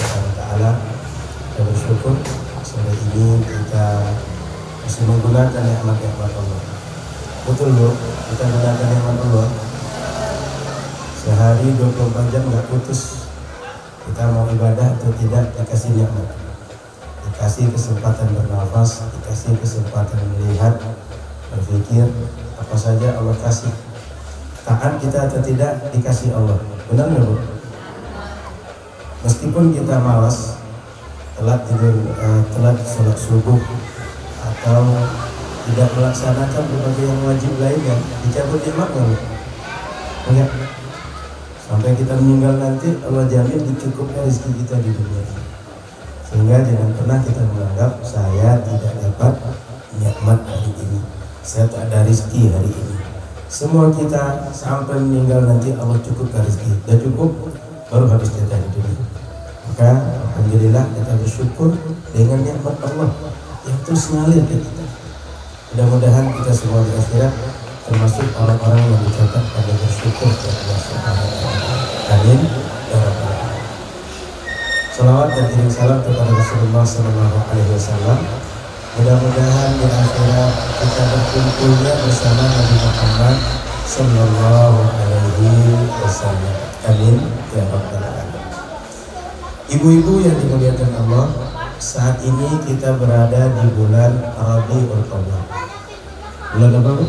Subhanahu wa Ta'ala. Kita bersyukur sore ini kita masih menggunakan nikmat-nikmat Allah. Betul Bu, kita gunakan nikmat Allah. Sehari 24 jam nggak putus. Kita mau ibadah atau tidak dikasih nikmat, dikasih kesempatan bernafas, dikasih kesempatan melihat, berpikir, apa saja Allah kasih. Taat kita atau tidak dikasih Allah. Benar nggak Bu? Meskipun kita malas, telat tidur, telat sholat subuh, atau tidak melaksanakan berbagai yang wajib lainnya, dicabut nikmat nggak Bu? Enggak. Sampai kita meninggal nanti Allah jamin dicukupkan rezeki kita di dunia. Sehingga jangan pernah kita menganggap saya tidak dapat nikmat hari ini, saya tak ada rezeki hari ini. Semua kita sampai meninggal nanti Allah cukupkan rezeki. Dan cukup baru habis kita di dunia. Maka alhamdulillah kita bersyukur dengan nikmat Allah yang terus mengalir ke kita. Mudah-mudahan kita semua di akhirat termasuk orang-orang yang dicatat pada bersyukur kepada Allah Subhanahu wa Ta'ala. Amin ya rabbal alamin. Salawat dan kirim salam kepada Rasulullah Sallallahu Alaihi Wasallam. Mudah-mudahan di akhirat kita berkumpulnya bersama Nabi Muhammad Sallallahu Alaihi Wasallam. Amin ya rabbal alamin. Ibu-ibu yang dimuliakan Allah, saat ini kita berada di bulan Rabiul Awwal. Bulan apa Bu?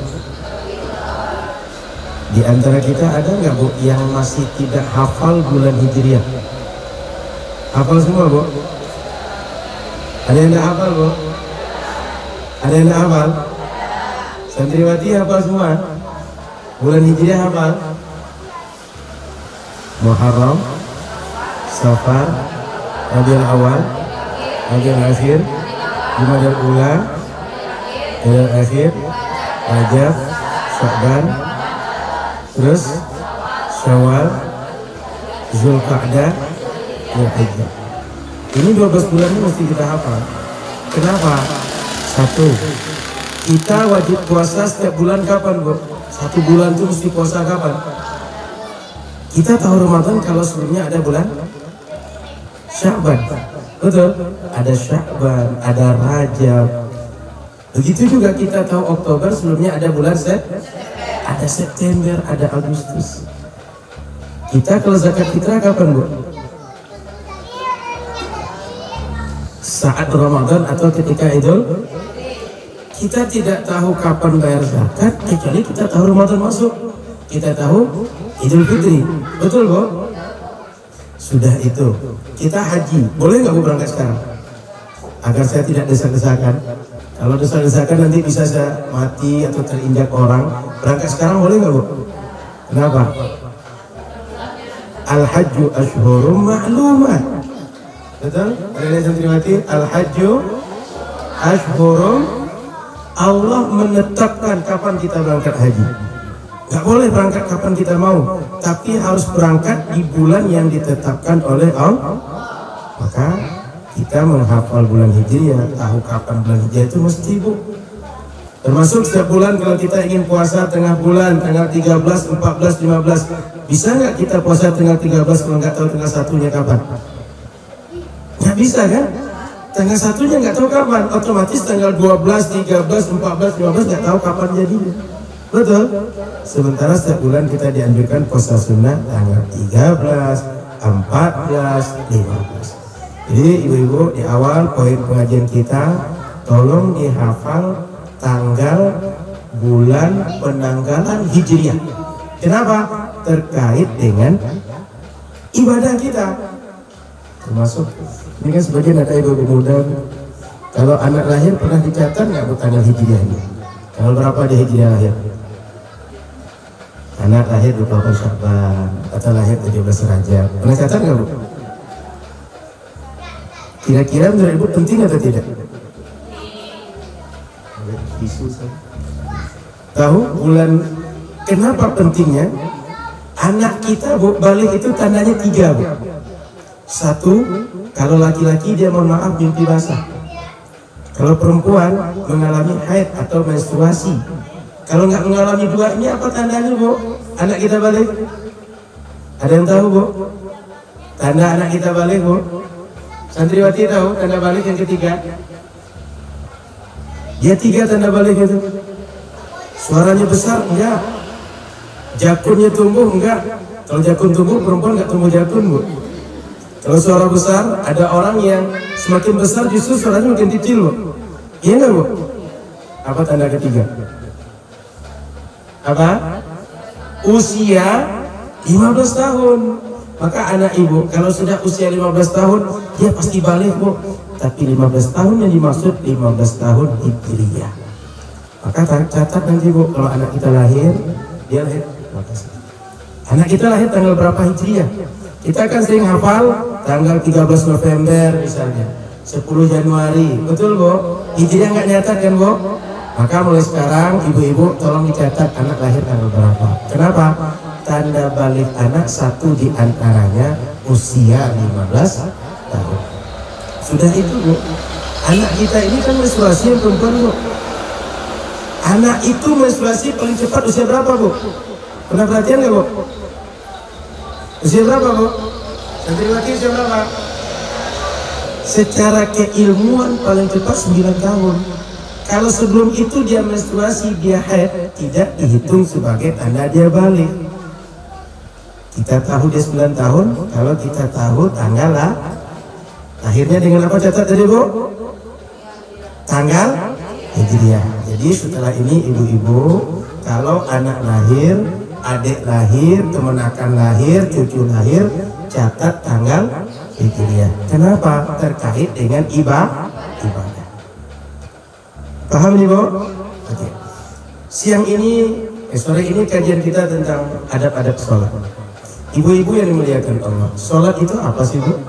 Di antara kita ada nggak Bu yang masih tidak hafal bulan Hijriah? Hafal semua Bu? Ada yang tidak hafal Bu? Ada yang tidak hafal? Santriwati hafal semua? Bulan Hijriah hafal? Muharram, Safar, Rabiul Awal, Rabiul Akhir, Jumadil Ula, Rabiul Akhir, Rajab, Sya'ban, terus Syawal, Zulqa'dah, Dzulhijjah. Ini 12 bulan ini mesti kita hafal. Kenapa? Satu, kita wajib puasa setiap bulan kapan Bu? Satu bulan itu mesti puasa kapan? Kita tahu Ramadan kalau sebelumnya ada bulan Sya'ban. Betul? Ada Sya'ban, ada Rajab. Begitu juga kita tahu Oktober sebelumnya ada bulan ada September, ada Agustus. Kita kalau zakat fitrah kapan Bu? Saat Ramadan atau ketika Idul. Kita tidak tahu kapan bayar zakat kecuali kita tahu Ramadan masuk. Kita tahu Idul Fitri. Betul Bu? Sudah itu kita haji. Boleh nggak Bu berangkat sekarang? Agar saya tidak desak-desakan. Kalau desak-desakan nanti bisa saya mati atau terinjak orang. Berangkat sekarang boleh nggak Bu? Kenapa? Al-Hajju ashhurum ma'lumat. Betul? Ada santriwati? Al-Hajju ashhurum. Allah menetapkan kapan kita berangkat haji. Gak boleh berangkat kapan kita mau, tapi harus berangkat di bulan yang ditetapkan oleh Allah. Maka kita menghafal bulan Hijriah, tahu kapan bulan Hijriah itu mesti Bu. Termasuk setiap bulan kalau kita ingin puasa tengah bulan, tanggal 13, 14, 15. Bisa nggak kita puasa tanggal 13 kalau nggak tahu tanggal satunya kapan? Nggak bisa kan? Tanggal satunya nggak tahu kapan, otomatis tanggal 12, 13, 14, 15 nggak tahu kapan jadinya. Betul? Sementara setiap bulan kita dianjurkan puasa sunnah tanggal 13, 14, 15. Jadi ibu-ibu di awal poin pengajian kita tolong dihafal tanggal bulan penanggalan Hijriah. Kenapa? Terkait dengan ibadah kita. Termasuk ini kan sebagian ada ibu muda, kalau anak lahir pernah dicatat nggak tanggal Hijriahnya? Tanggal berapa di Hijriah lahir? Anak lahir 28 Sya'ban atau lahir 17 Rajab. Pernah catat nggak Bu? Kira-kira menurut Ibu penting atau tidak? Tahu bulan kenapa pentingnya? Anak kita Bu, balik itu tandanya 3 Bu. Satu, kalau laki-laki dia mohon maaf mimpi basah. Kalau perempuan mengalami haid atau menstruasi. Kalau nggak mengalami dua ini apa tandanya Bu? Anak kita balik? Ada yang tahu Bu? Tanda anak kita balik Bu? Santriwati tahu tanda balik yang ketiga? Dia 3 tanda balik itu. Suaranya besar? Enggak. Jakunnya tumbuh? Enggak. Kalau jakun tumbuh, perempuan enggak tumbuh jakun, Bu. Kalau suara besar, ada orang yang semakin besar justru suaranya makin kecil, Bu. Iya enggak, Bu? Apa tanda ketiga? Apa? Usia 15 tahun. Maka anak ibu kalau sudah usia 15 tahun dia pasti balik, Bu. Tapi 15 tahun yang dimaksud 15 tahun Hijriyah. Maka catat nanti, Bu, kalau anak kita lahir, dia lahir. Anak kita lahir tanggal berapa Hijriyah? Kita kan sering hafal tanggal 13 November misalnya, 10 Januari, betul, Bu? Hijriyah nggak nyatat kan, Bu? Maka mulai sekarang ibu-ibu tolong dicatat anak lahir tanggal berapa. Kenapa? Tanda balik anak satu di antaranya usia 15 tahun. Sudah itu, Bu. Anak kita ini kan menstruasi yang perempuan, Bu. Anak itu menstruasi paling cepat usia berapa, Bu? Pernah perhatian nggak, Bu? Usia berapa, Bu? Santriwati usia berapa? Secara keilmuan paling cepat 9 tahun. Kalau sebelum itu dia menstruasi, dia haid, tidak dihitung sebagai tanda dia balik. Kita tahu dia 9 tahun, kalau kita tahu tanggal lahirnya dengan apa, catat tadi, Bu? Tanggal Hijriyah. Jadi setelah ini ibu-ibu, kalau anak lahir, adik lahir, kemenakan lahir, cucu lahir, catat tanggal Hijriyah. Kenapa? Terkait dengan ibadah. Paham nih, Bu? Oke. Siang ini, sore ini kajian kita tentang adab-adab sholat. Ibu-ibu yang dimuliakan Allah, sholat itu apa sih, Bu?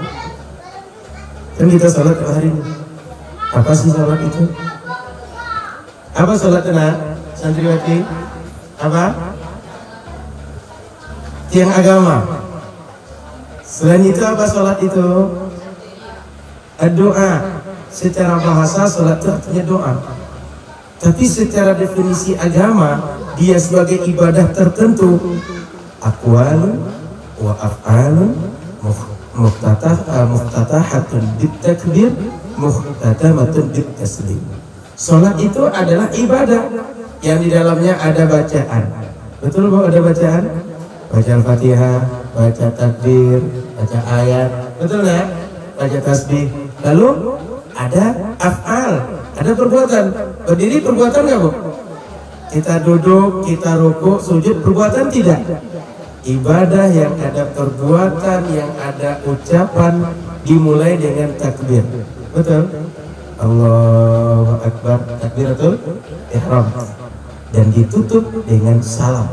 Kan kita sholat hari ini. Apa sih sholat itu? Apa sholat kena? Santriwati? Apa? Tiang agama. Selain itu apa sholat itu? Doa. Secara bahasa sholat itu artinya doa. Tapi secara definisi agama, dia sebagai ibadah tertentu, aqwal wa af'al muftatahatun bitakbir muhtatamatun bitaslim. Salat itu adalah ibadah yang di dalamnya ada bacaan. Betul, Bu, ada bacaan? Baca Al-Fatihah, baca takbir, baca ayat. Betul ya? Baca tasbih. Lalu ada af'al, ada perbuatan. Berdiri perbuatan nggak, Bu? Kita duduk, kita rukuk, sujud, perbuatan tidak? Ibadah yang ada perbuatan, yang ada ucapan, dimulai dengan takbir. Betul? Allahu Akbar, takbiratul ihram. Dan ditutup dengan salam.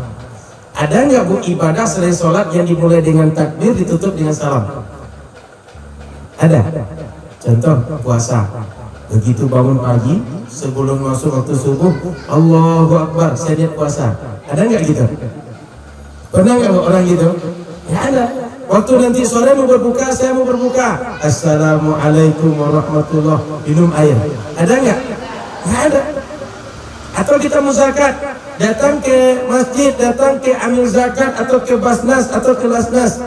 Ada nggak, Bu, ibadah selain sholat yang dimulai dengan takbir, ditutup dengan salam? Ada? Contoh, puasa. Begitu bangun pagi, sebelum masuk waktu subuh, Allahu Akbar, saya niat puasa. Ada nggak gitu? Pernah nggak orang gitu? Ya ada. Waktu nanti sore mau berbuka, saya mau berbuka. Assalamualaikum warahmatullahi, minum air. Ada nggak? Nggak ada. Atau kita mau zakat, datang ke masjid, datang ke amil zakat, atau ke basnas, atau ke lasnas.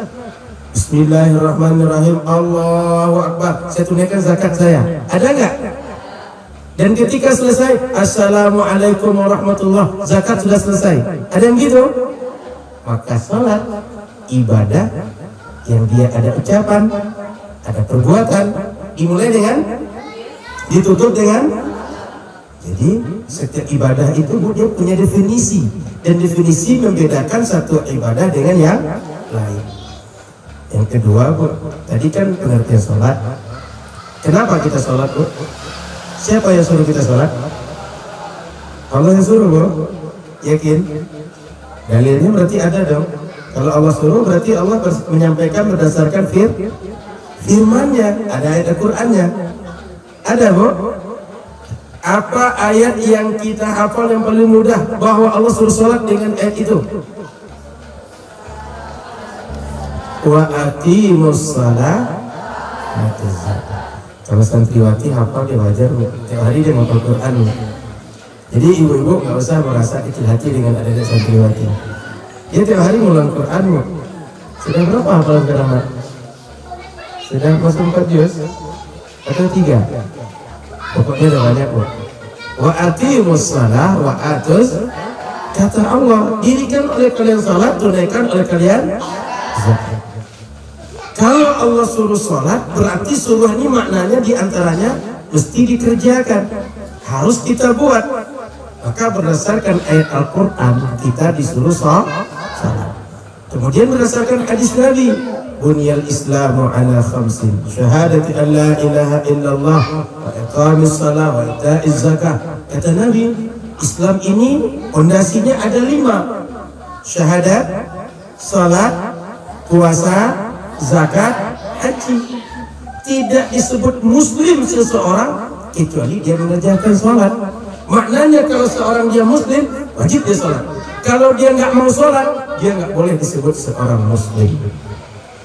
Bismillahirrahmanirrahim, Allahu Akbar, saya tunaikan zakat saya. Ada nggak? Dan ketika selesai, Assalamualaikum warahmatullahi, zakat sudah selesai. Ada yang gitu? Maka salat ibadah yang dia ada ucapan, ada perbuatan, dimulai dengan, ditutup dengan. Jadi setiap ibadah itu, Bu, dia punya definisi, dan definisi membedakan satu ibadah dengan yang lain. Yang kedua, Bu, tadi kan pengertian sholat. Kenapa kita sholat, Bu? Siapa yang suruh kita sholat? Allah yang suruh, Bu. Yakin? Dalilnya berarti ada dong. Kalau Allah suruh berarti Allah menyampaikan berdasarkan firman-Nya. Ada ayat Al-Qur'annya. Ada, Bu? Apa ayat yang kita hafal yang paling mudah bahwa Allah suruh sholat dengan ayat itu? Wa aqimus shalah. Kalau santriwati hafal dia wajar, tiap hari dia hafal Quran. Jadi ibu-ibu nggak usah merasa kecil hati dengan adanya santriwati. Dia tiap hari ngulang Quran. Sudah berapa hafalan sekarang, Mak? Sudah masuk 4 juz? atau 3? Pokoknya ada banyak kok. Wa aqimus shalah wa atuz, kata Allah, dirikan oleh kalian salat, tunaikan oleh kalian zakat. Kalau Allah suruh salat, berarti suruh ini maknanya diantaranya mesti dikerjakan, harus kita buat. Maka berdasarkan ayat Al-Quran kita disuruh salat. Kemudian berdasarkan hadis Nabi, bunyal islamu ala khamsin, syahadati an la ilaha illallah wa iqamis salah wa ita'iz zakah. Kata Nabi, Islam ini fondasinya ada 5: syahadat, salat, puasa, zakat, haji. Tidak disebut muslim seseorang kecuali dia mengerjakan salat. Maknanya kalau seorang dia muslim, wajib dia salat. Kalau dia nggak mau salat, dia nggak boleh disebut seorang muslim.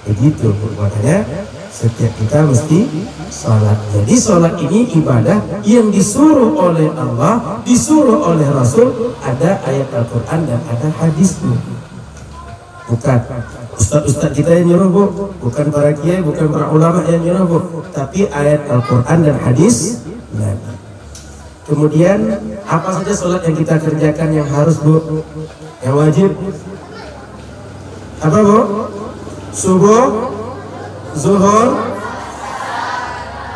Begitu, makanya setiap kita mesti salat. Jadi salat ini ibadah yang disuruh oleh Allah, disuruh oleh Rasul, ada ayat Al-Quran dan ada hadisnya. Bukan ustaz-ustaz kita yang nyuruh, Bu, bukan para kiai, bukan para ulama yang nyuruh, Bu, tapi ayat Al-Quran dan hadis Nabi. Kemudian apa saja salat yang kita kerjakan yang harus, Bu, yang wajib? Apa, Bu? Subuh, zuhur,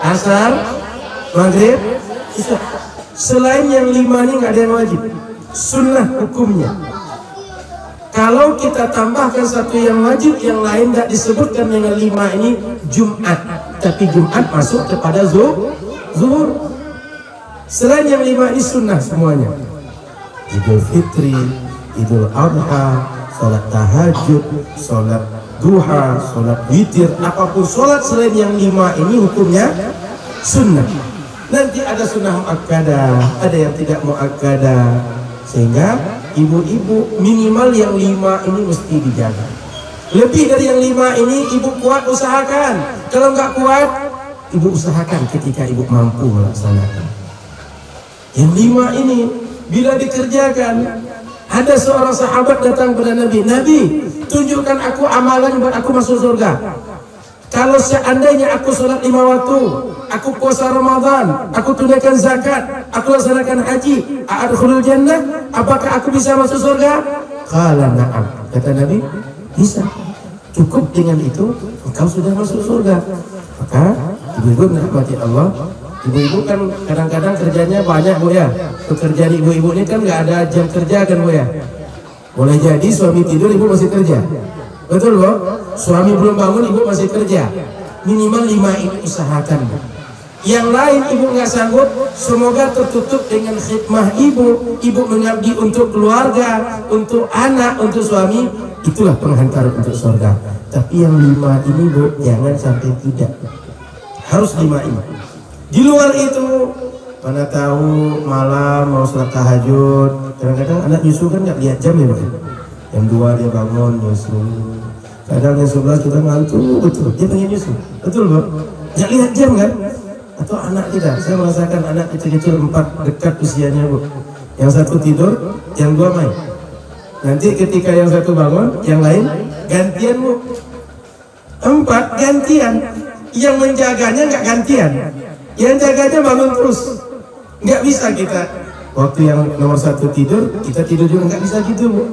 asar, maghrib, isya. Selain yang 5 ini nggak ada yang wajib, sunnah hukumnya. Kalau kita tambahkan satu yang wajib, yang lain tidak disebutkan dengan 5 ini, Jumat. Tapi Jumat masuk kepada zuhur. Selain yang 5 ini sunnah semuanya. Idul Fitri, Idul Adha, salat tahajud, salat duha, salat witir, apapun salat selain yang 5 ini hukumnya sunnah. Nanti ada sunnah muakkadah, ada yang tidak muakkadah. Sehingga ibu-ibu minimal yang 5 ini mesti dijaga. Lebih dari yang 5 ini ibu kuat, usahakan. Kalau nggak kuat, ibu usahakan ketika ibu mampu melaksanakan. Yang 5 ini bila dikerjakan, ada seorang sahabat datang kepada Nabi, Nabi, tunjukkan aku amalan buat aku masuk surga. Kalau seandainya aku sholat 5 waktu, aku puasa Ramadan, aku tunaikan zakat, aku laksanakan haji, adkhulul jannah, apakah aku bisa masuk surga? Qala na'am. Kata Nabi, bisa. Cukup dengan itu engkau sudah masuk surga. Maka ibu-ibu merahmati Allah, ibu-ibu kan kadang-kadang kerjanya banyak, Bu, ya. Pekerjaan ibu-ibu ini kan nggak ada jam kerja kan, Bu, ya. Boleh jadi suami tidur, ibu masih kerja. Betul, Bu? Suami belum bangun, ibu masih kerja. Minimal 5 ini usahakan, Bu. Yang lain ibu nggak sanggup, semoga tertutup dengan khidmah ibu. Ibu mengabdi untuk keluarga, untuk anak, untuk suami. Itulah penghantar untuk surga. Tapi yang 5 ini, Bu, jangan sampai tidak. Harus 5 ini. Di luar itu, mana tahu malam mau sholat tahajud. Kadang-kadang anak nyusu kan nggak lihat jam, ya, Bu. Yang 2 dia bangun nyusu. Kadang yang 11 kita ngantuk, betul. Dia pengen nyusu, betul, Bu. Nggak lihat jam kan? Atau anak kita, saya merasakan anak kecil-kecil 4 dekat usianya, Bu. Yang 1 tidur, yang 2 main. Nanti ketika yang 1 bangun, yang lain gantian, Bu. 4 gantian. Yang menjaganya nggak gantian. Yang jaganya bangun terus. Nggak bisa kita. Waktu yang nomor 1 tidur, kita tidur juga nggak bisa gitu, Bu.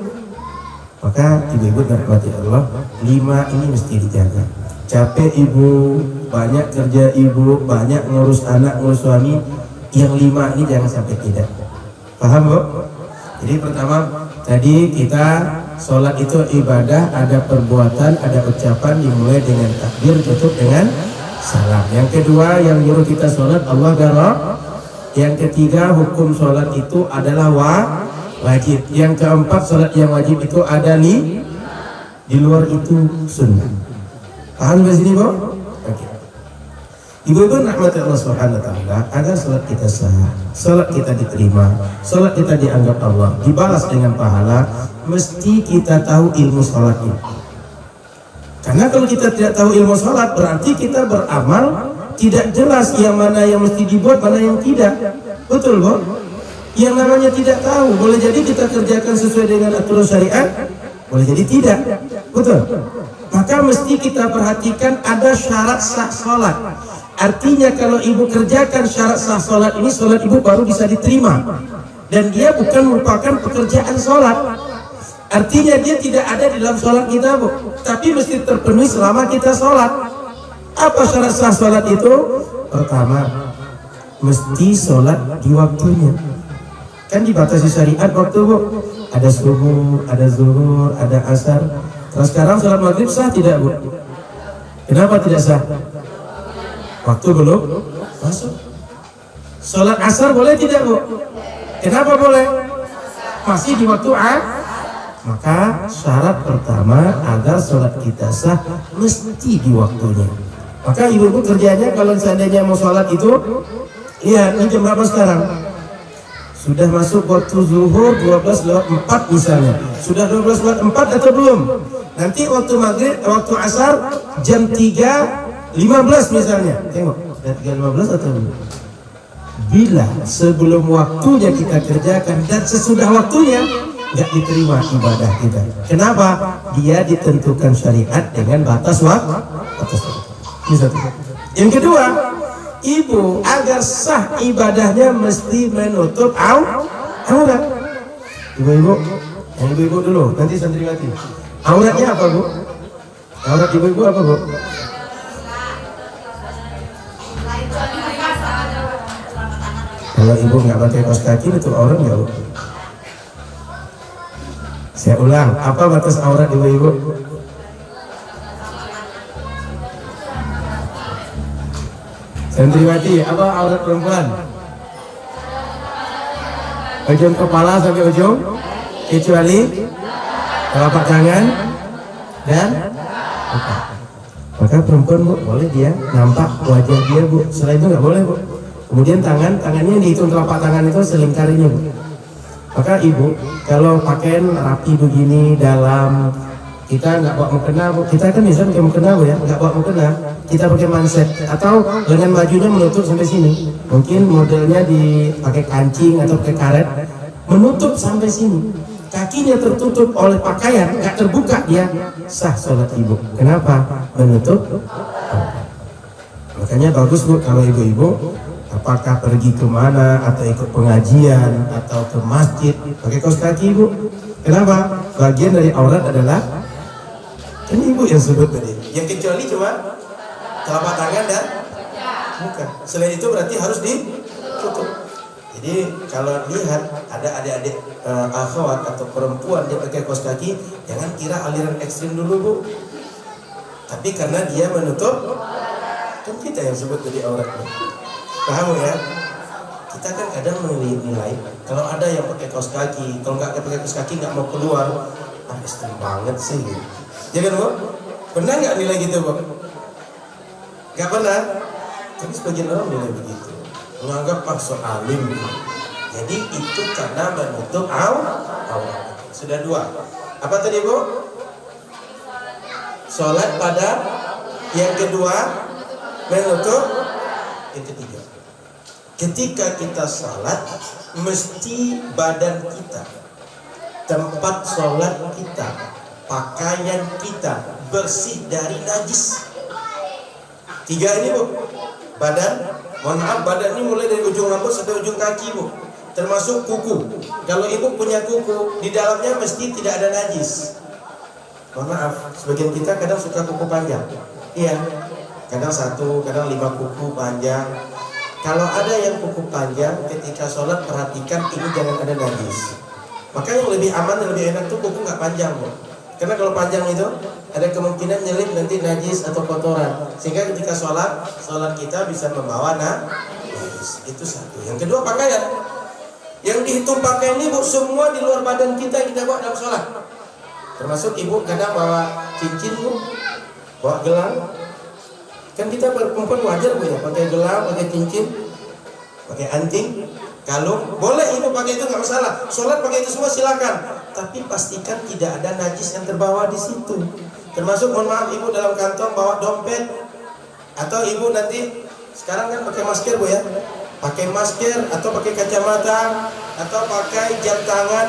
Maka ibu-ibu dirahmati Allah, 5 ini mesti dijaga. Capek ibu, banyak kerja ibu, banyak ngurus anak, ngurus suami. Yang 5 ini jangan sampai tidak. Paham, Bu? Jadi pertama, tadi kita sholat itu ibadah, ada perbuatan, ada ucapan, dimulai dengan takbir, tutup dengan salam. Yang kedua, yang nyuruh kita sholat Allah garab. Yang ketiga, hukum sholat itu adalah wajib. Yang keempat, sholat yang wajib itu ada di luar itu sunnah. Paham di sini, Bu? Oke. Ibu-ibu rahmati Allah Subhanahu wa taala, agar sholat kita sah, sholat kita diterima, sholat kita dianggap Allah, dibalas dengan pahala, mesti kita tahu ilmu sholat ini. Karena kalau kita tidak tahu ilmu sholat, berarti kita beramal tidak jelas yang mana yang mesti dibuat, mana yang tidak. Betul, Bu? Yang namanya tidak tahu, boleh jadi kita kerjakan sesuai dengan aturan syariat, boleh jadi tidak. Betul? maka mesti kita perhatikan ada syarat sah sholat. Artinya kalau ibu kerjakan syarat sah sholat ini, sholat ibu baru bisa diterima. Dan dia bukan merupakan pekerjaan sholat. Artinya dia tidak ada di dalam sholat kita, Bu. Tapi mesti terpenuhi selama kita sholat. Apa syarat sah sholat itu? Pertama, mesti sholat di waktunya. Kan dibatasi syariat waktu, Bu. Ada subuh, ada zuhur, ada asar. Kalau sekarang sholat maghrib sah tidak, Bu? Kenapa tidak sah? Waktu belum masuk. Sholat asar boleh tidak, Bu? Kenapa boleh? Masih di waktu Maka syarat pertama agar sholat kita sah mesti di waktunya. Maka ibu-ibu kerjanya kalau seandainya mau sholat itu, lihat ini jam berapa sekarang? Sudah masuk waktu zuhur 12:04 misalnya. Sudah 12:04 atau belum? Nanti waktu maghrib, waktu asar jam 3:15 misalnya. Tengok, sudah 3:15 atau belum? Bila sebelum waktunya kita kerjakan dan sesudah waktunya, nggak diterima ibadah kita. Kenapa? Dia ditentukan syariat dengan batas waktu. Yang kedua, ibu agar sah ibadahnya mesti menutup aurat. Ibu-ibu, yang ibu-ibu dulu, nanti santriwati. Auratnya apa, Bu? Aurat ibu-ibu apa, Bu? Kalau ibu nggak pakai kaos kaki itu aurat nggak, Bu? Saya ulang, apa batas aurat ibu-ibu? Santriwati, apa aurat perempuan? Ujung kepala sampai ujung, kecuali telapak tangan dan muka. Maka perempuan, Bu, boleh dia nampak wajah dia, Bu. Selain itu nggak boleh, Bu. Kemudian tangannya dihitung telapak tangan itu selingkarinya, Bu. Maka ibu kalau pakaian rapi begini dalam, kita nggak bawa mukena, Bu. Kita kan bisa pakai mukena, Bu, ya, nggak bawa mukena. Kita pakai manset atau dengan bajunya menutup sampai sini. Mungkin modelnya dipakai kancing atau pakai karet, menutup sampai sini. Kakinya tertutup oleh pakaian, nggak terbuka, dia sah sholat ibu. Kenapa? Menutup. Makanya bagus, Bu, kalau ibu-ibu apakah pergi kemana atau ikut pengajian atau ke masjid pakai kaos kaki, Bu. Kenapa? Bagian dari aurat adalah kan ibu yang sebut tadi. Yang kecuali cuma telapak tangan dan muka. Selain itu berarti harus ditutup. Jadi kalau lihat ada adik-adik akhwat atau perempuan dia pakai kaos kaki, jangan kira aliran ekstrim dulu, Bu. Tapi karena dia menutup, kan kita yang sebut tadi auratnya. Paham ya? Kita kan kadang menilai kalau ada yang pakai kaos kaki, kalau nggak pakai kaos kaki nggak mau keluar, ekstrim banget sih. Ya kan, Bu? Pernah nggak nilai gitu, Bu? Nggak pernah. Tapi sebagian orang nilai begitu, menganggap so alim. Jadi itu karena menutup aurat. Sudah dua. Apa tadi, Bu? Sholat pada. Yang kedua menutup. Yang ketiga, ketika kita salat, mesti badan kita, tempat sholat kita, pakaian kita bersih dari najis. Tiga ini, Bu. Badan, mohon maaf, badan ini mulai dari ujung rambut sampai ujung kaki, Bu. Termasuk kuku. Kalau ibu punya kuku, di dalamnya mesti tidak ada najis. Mohon maaf, sebagian kita kadang suka kuku panjang. Iya. Kadang 1, kadang 5 kuku panjang. Kalau ada yang kuku panjang, ketika sholat perhatikan ini jangan ada najis. Maka yang lebih aman dan lebih enak tuh kuku nggak panjang, Bu. Karena kalau panjang itu ada kemungkinan nyelip nanti najis atau kotoran. Sehingga ketika sholat kita bisa membawa najis. Itu satu. Yang kedua, pakaian. Yang dihitung pakaian ini, Bu, semua di luar badan kita yang kita bawa dalam sholat. Termasuk ibu kadang bawa cincin, Bu, bawa gelang. Kan kita perempuan wajar, Bu, ya, pakai gelang, pakai cincin, pakai anting, kalung. Boleh ibu pakai itu, nggak masalah. Sholat pakai itu semua silakan. Tapi pastikan tidak ada najis yang terbawa di situ. Termasuk, mohon maaf, ibu dalam kantong bawa dompet, atau ibu nanti sekarang kan pakai masker, Bu, ya, pakai masker atau pakai kacamata atau pakai jam tangan,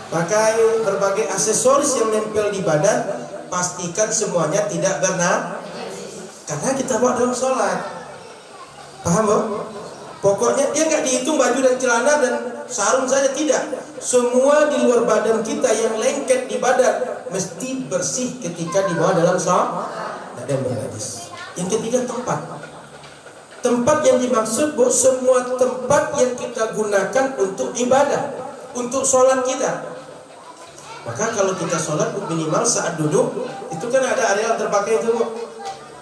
pakai berbagai aksesoris yang nempel di badan. pastikan semuanya tidak benar, karena kita bawa dalam sholat. Paham, Bu? Pokoknya dia nggak dihitung baju dan celana dan sarung saja, tidak. Semua di luar badan kita yang lengket di badan mesti bersih ketika dibawa dalam sholat, tidak ada yang bernajis. Yang ketiga, tempat yang dimaksud, Bu, semua tempat yang kita gunakan untuk ibadah, untuk sholat kita. Maka kalau kita sholat, minimal saat duduk itu kan ada area yang terpakai itu, Bu.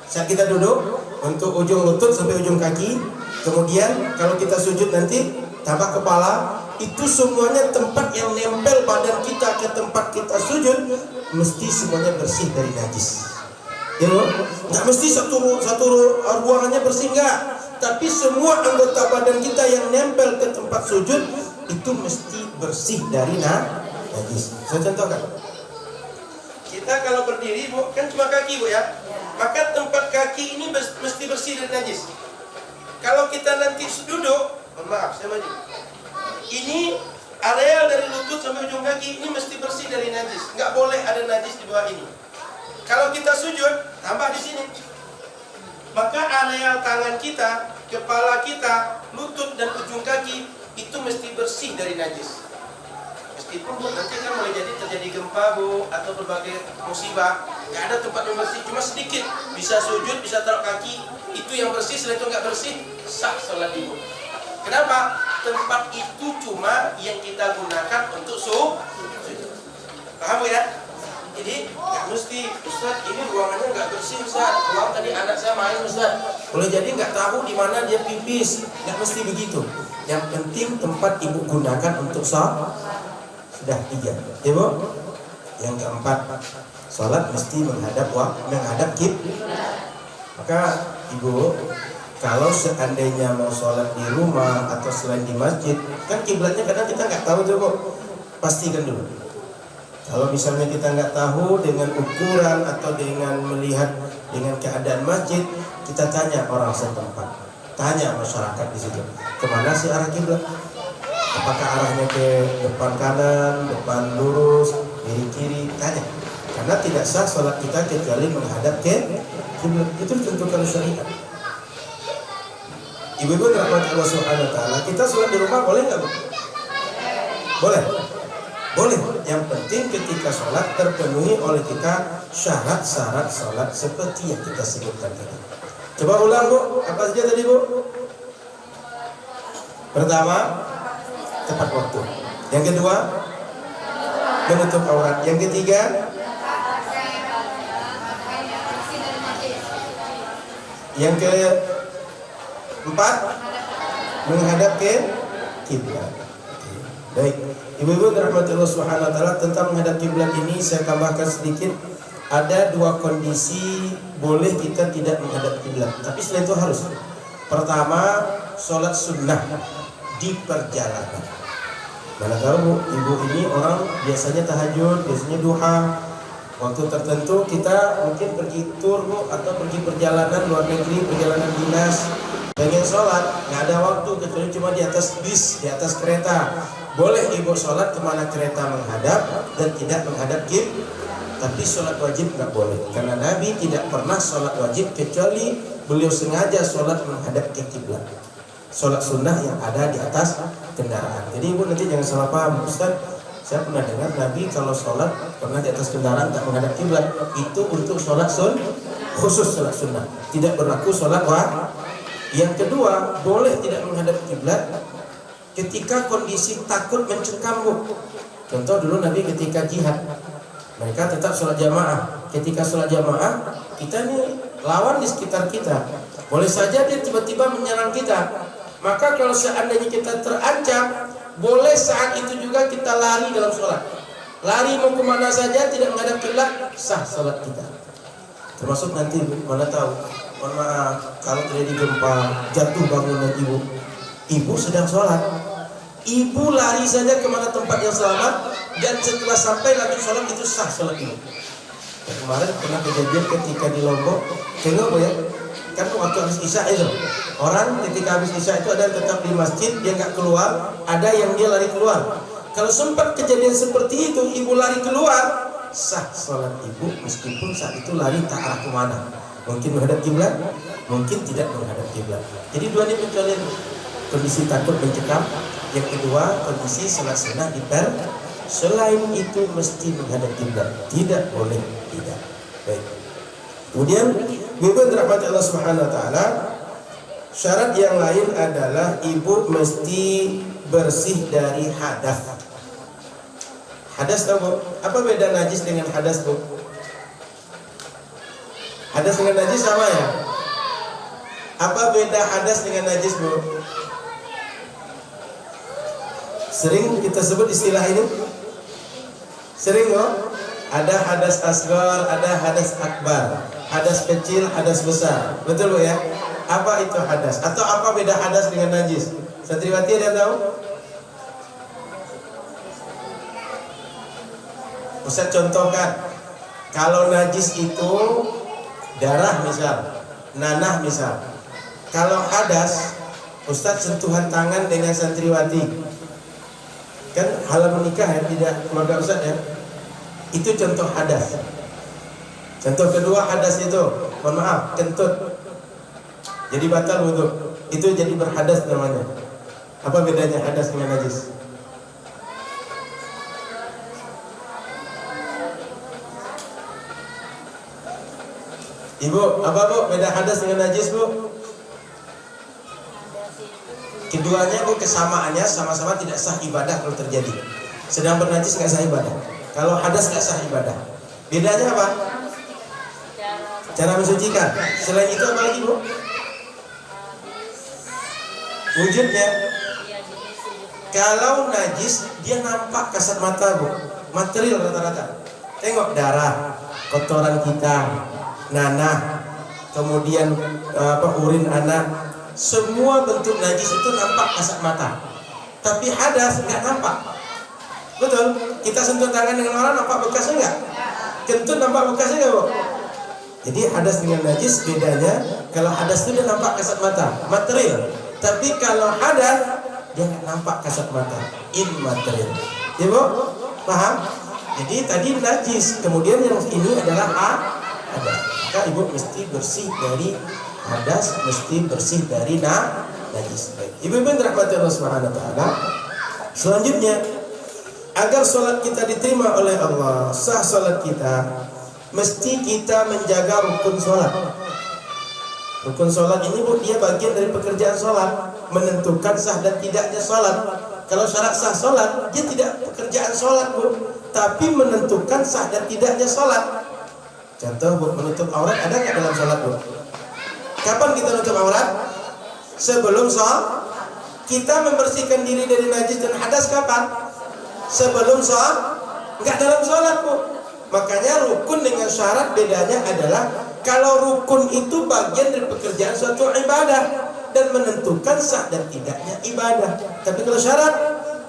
Saat kita duduk untuk ujung lutut sampai ujung kaki. Kemudian kalau kita sujud nanti tambah kepala. Itu semuanya tempat yang nempel badan kita ke tempat kita sujud mesti semuanya bersih dari najis. Ya, nggak mesti satu ruangannya bersih, enggak. Tapi semua anggota badan kita yang nempel ke tempat sujud itu mesti bersih dari najis. Saya contohkan. Kita kalau berdiri, Bu, kan cuma kaki, Bu, ya. Maka tempat kaki ini mesti bersih dari najis. Kalau kita nanti duduk, maaf, saya maju. Ini area dari lutut sampai ujung kaki ini mesti bersih dari najis. Nggak boleh ada najis di bawah ini. Kalau kita sujud, tambah di sini. Maka area tangan kita, kepala kita, lutut dan ujung kaki itu mesti bersih dari najis. Meskipun, Bu, nanti kan mulai terjadi gempa, Bu, atau berbagai musibah, nggak ada tempat yang bersih, cuma sedikit. Bisa sujud, bisa taruh kaki, itu yang bersih. Setelah itu nggak bersih, sah sholat Ibu. Kenapa? Tempat itu cuma yang kita gunakan untuk sujud. Paham, Bu, ya? Jadi nggak mesti, Ustaz, ini ruangannya nggak bersih, Ustaz. Ruang tadi anak saya main, Ustaz. Boleh jadi nggak tahu di mana dia pipis. Nggak mesti begitu. Yang penting tempat Ibu gunakan untuk sholat. Sudah 3, ya, Bu. Yang keempat, sholat mesti menghadap kiblat. Maka Ibu, kalau seandainya mau sholat di rumah atau selain di masjid, kan kiblatnya kadang kita nggak tahu tuh, Bu. Pastikan dulu. Kalau misalnya kita nggak tahu dengan ukuran atau dengan melihat dengan keadaan masjid, kita tanya orang setempat, tanya masyarakat di situ, kemana sih arah kiblat? Apakah arahnya ke depan kanan, depan lurus, kiri, tanya. Karena tidak sah sholat kita kecuali menghadap ke kiblat. Itu ditentukan syariat. Ibu-ibu rahmat Allah Subhanahu wa taala, kita sholat di rumah boleh nggak, Bu? Boleh. Boleh. Yang penting ketika sholat terpenuhi oleh kita syarat-syarat sholat seperti yang kita sebutkan tadi. Coba ulang, Bu. Apa saja tadi, Bu? Pertama, tepat waktu. Yang kedua, menutup aurat. Yang ketiga, yang keempat, menghadap ke kiblat. Baik, ibu-ibu rahmatullah subhanahu wa ta'ala, tentang menghadap kiblat ini saya tambahkan sedikit. Ada 2 kondisi boleh kita tidak menghadap kiblat, tapi setelah itu harus. Pertama, sholat sunnah di perjalanan. Mana tahu, Bu, ibu ini orang biasanya tahajud, biasanya duha. Waktu tertentu kita mungkin pergi tur, Bu, atau pergi perjalanan luar negeri, perjalanan dinas, pengen sholat, nggak ada waktu kecuali cuma di atas bis, di atas kereta. Boleh ibu sholat kemana kereta menghadap dan tidak menghadap kiblat. Tapi sholat wajib nggak boleh, karena Nabi tidak pernah sholat wajib kecuali beliau sengaja sholat menghadap ke kiblat. Sholat sunnah yang ada di atas kendaraan. Jadi ibu nanti jangan salah paham, Ustaz. Saya pernah dengar Nabi kalau sholat pernah di atas kendaraan tak menghadap kiblat. Itu untuk sholat khusus sholat sunnah. Tidak berlaku sholat wajib. Yang kedua, boleh tidak menghadap kiblat ketika kondisi takut mencekam, Bu. Contoh dulu Nabi ketika jihad, mereka tetap sholat jamaah. Ketika sholat jamaah, kita nih lawan di sekitar kita. Boleh saja dia tiba-tiba menyerang kita. Maka kalau seandainya kita terancam, boleh saat itu juga kita lari dalam sholat. Lari mau kemana saja, tidak menghadap kiblat, sah sholat kita. Termasuk nanti, mana tahu, mohon maaf, kalau terjadi gempa, jatuh bangunan ibu sedang sholat, ibu lari saja kemana tempat yang selamat, dan setelah sampai lanjut sholat, itu sah sholat ibu. Ya, kemarin pernah kejadian ketika di Lombok, tengok ya, kan waktu habis isya itu, orang ketika habis isya itu ada yang tetap di masjid, dia nggak keluar, ada yang dia lari keluar. Kalau sempat kejadian seperti itu, ibu lari keluar, sah sholat ibu meskipun saat itu lari tak arah kemana. Mungkin menghadap kiblat, mungkin tidak menghadap kiblat. Jadi dua ini pengecualian. Kondisi takut mencekam, yang kedua kondisi sholat sunnah diper. Selain itu mesti menghadap kiblat, tidak boleh tidak. Baik. Kemudian ibu dirahmati Allah Subhanahu Wa Taala, syarat yang lain adalah ibu mesti bersih dari hadas. Hadas tahu Bu? Apa beda najis dengan hadas Bu? Hadas dengan najis sama ya? Apa beda hadas dengan najis Bu? Sering kita sebut istilah ini? Sering Bu? Ada hadas asghar, ada hadas akbar, hadas kecil, hadas besar. Betul Bu ya? Apa itu hadas? Atau apa beda hadas dengan najis? Santriwati ada yang tahu? Ustaz contohkan, kalau najis itu darah misal, nanah misal. Kalau hadas, Ustaz sentuhan tangan dengan santriwati. Kan halal menikah ya, tidak keluarga Ustaz ya. Itu contoh hadas. Contoh kedua hadas itu, mohon maaf, kentut. Jadi batal wudu. Itu jadi berhadas namanya. Apa bedanya hadas dengan najis? Ibu, apa Bu? Beda hadas dengan najis Bu? Keduanya Bu kesamaannya sama-sama tidak sah ibadah kalau terjadi. Sedang bernajis nggak sah ibadah. Kalau hadas nggak sah ibadah. Bedanya apa? Cara mensucikan. Selain itu apa lagi Bu? Wujudnya. Kalau najis dia nampak kasat mata Bu. Material rata-rata. Tengok darah, kotoran kita, nanah, kemudian urin anak, semua bentuk najis itu nampak kasat mata. Tapi hadas nggak nampak. Betul? Kita sentuh tangan dengan orang nampak bekasnya nggak? Kentut nampak bekasnya nggak Bu? Jadi hadas dengan najis bedanya, kalau hadas itu dia nampak kasat mata, material. Tapi kalau hadas dia nggak nampak kasat mata, immaterial. Ya Bu? Paham? Jadi tadi najis, kemudian yang ini adalah hadas. Maka ibu mesti bersih dari hadas, mesti bersih dari najis. Ibu-ibu dirahmati Allah Subhanahu Wa Taala. Selanjutnya, agar sholat kita diterima oleh Allah, sah sholat kita, mesti kita menjaga rukun sholat. Rukun sholat ini Bu, dia bagian dari pekerjaan sholat, menentukan sah dan tidaknya sholat. Kalau syarat sah sholat, dia tidak pekerjaan sholat Bu, tapi menentukan sah dan tidaknya sholat. Contoh Bu, menutup aurat ada nggak dalam sholat Bu? Kapan kita menutup aurat? Sebelum sholat. Kita membersihkan diri dari najis dan hadas kapan? Sebelum sholat. Nggak dalam sholat Bu. Makanya rukun dengan syarat bedanya adalah kalau rukun itu bagian dari pekerjaan suatu ibadah dan menentukan sah dan tidaknya ibadah. Tapi kalau syarat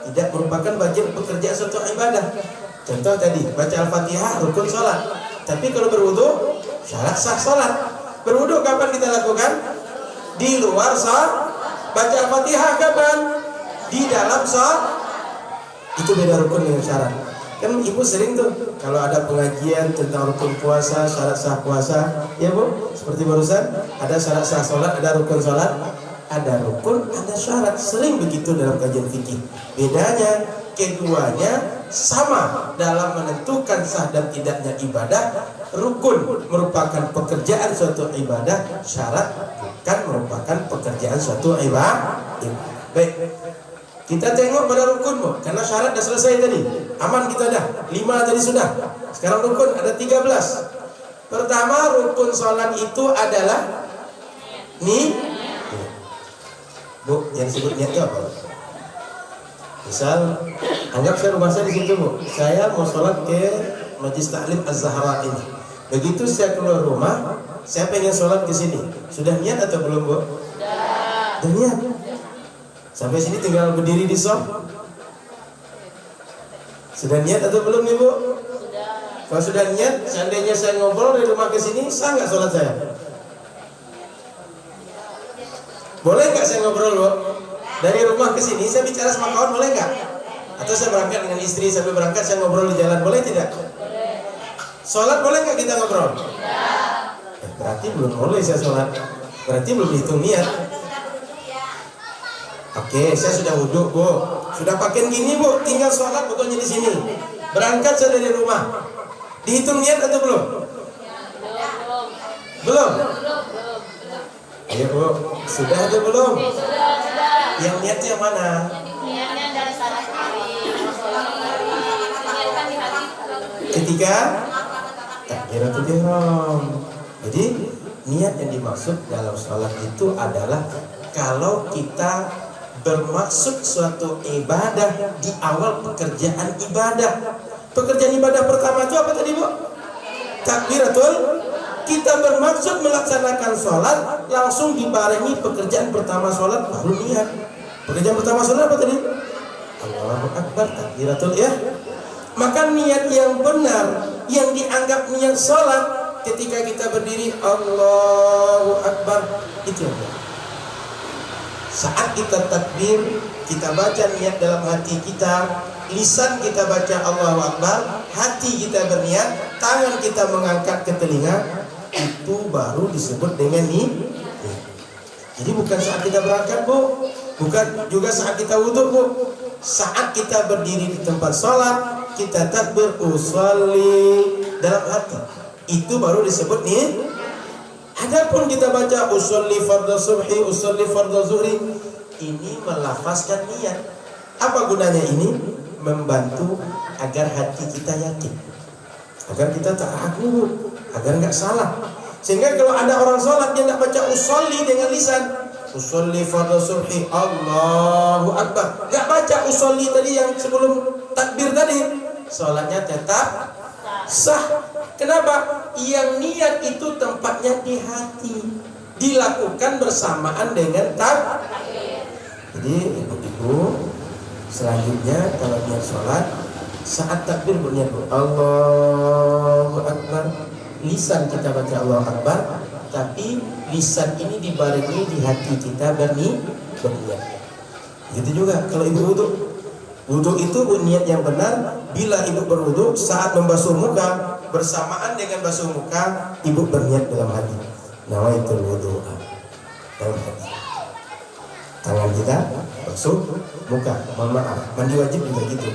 tidak merupakan bagian pekerjaan suatu ibadah. Contoh tadi baca Al-Fatihah rukun sholat. Tapi kalau berwudu syarat sah sholat. Berwudu kapan kita lakukan? Di luar sholat. Baca Al-Fatihah kapan? Di dalam sholat. Itu beda rukun dengan syarat. Kan ibu sering tuh kalau ada pengajian tentang rukun puasa, syarat sah puasa, ya Bu, seperti barusan ada syarat sah sholat, ada rukun sholat, ada rukun, ada syarat. Sering begitu dalam kajian fikih. Bedanya keduanya sama dalam menentukan sah dan tidaknya ibadah. Rukun merupakan pekerjaan suatu ibadah, syarat bukan merupakan pekerjaan suatu ibadah. Baik, kita tengok pada rukun Bu, karena syarat dah selesai tadi, aman kita dah, 5 tadi sudah. Sekarang rukun ada 13. Pertama rukun sholat itu adalah Bu, yang disebut niat itu apa? Misal, anggap saya rumah saya di situ Bu, saya mau sholat ke Majlis Taklim Az-Zahra ini. Begitu saya keluar rumah, saya pengen sholat ke sini. Sudah niat atau belum Bu? Sudah niat. Sampai sini tinggal berdiri di shop. Sudah niat atau belum nih Bu? Sudah. Kalau sudah niat, seandainya saya ngobrol dari rumah ke sini, sah nggak sholat saya? Boleh nggak saya ngobrol Bu? Dari rumah ke sini saya bicara sama kawan, boleh nggak? Atau saya berangkat dengan istri, sampai berangkat saya ngobrol di jalan, boleh tidak? Sholat boleh nggak kita ngobrol? Berarti belum boleh saya sholat. Berarti belum hitung niat. Oke, saya sudah wudhu, Bu. Sudah pakai gini, Bu. Tinggal sholat pokoknya di sini. Berangkat saya dari rumah. Dihitung niat atau belum? Belum. Ayo, Bu. Sudah atau belum? Yang niatnya yang mana? Niatnya dari salat hari. Niatkan di hati. Ketika takbiratul ihram. Jadi niat yang dimaksud dalam sholat itu adalah kalau kita bermaksud suatu ibadah di awal pekerjaan ibadah. Pekerjaan ibadah pertama itu apa tadi, Bu? Takbiratul. Kita bermaksud melaksanakan sholat, langsung dibarengi pekerjaan pertama sholat baru niat. Pekerjaan pertama sholat apa tadi? Allahu Akbar, takbiratul ya. Maka niat yang benar, yang dianggap niat sholat, ketika kita berdiri Allahu Akbar, itu yang benar. Saat kita takbir, kita baca niat dalam hati kita, lisan kita baca Allahu Akbar, hati kita berniat, tangan kita mengangkat ke telinga, itu baru disebut dengan niat. Jadi bukan saat kita berangkat, Bu, bukan juga saat kita wudhu, Bu. Saat kita berdiri di tempat sholat, kita takbir usolli dalam hati, itu baru disebut niat. Adapun kita baca usolli fardhu subhi, usolli fardhu zuhri, ini melafazkan niat. Apa gunanya ini? Membantu agar hati kita yakin, agar kita tak ragu, agar nggak salah. Sehingga kalau ada orang sholat dia tidak baca usolli dengan lisan, usolli fardhu subhi Allahu Akbar, nggak baca usolli tadi yang sebelum takbir tadi, sholatnya tetap sah. Kenapa? Yang niat itu tempatnya di hati, dilakukan bersamaan dengan takbir. Jadi ibu-ibu, selanjutnya kalau niat sholat, saat takbir berniat Allahu Akbar, lisan kita baca Allahu Akbar, tapi lisan ini dibarengi di hati kita berniat. Gitu juga kalau ibu wudhu. Wudhu itu niat yang benar. Bila ibu berwudhu, saat membasuh muka, bersamaan dengan basuh muka, ibu berniat dalam hati, nawaitul wudhu dalam hati. Tangan kita basuh muka. Mohon maaf, mandi wajib juga gitu.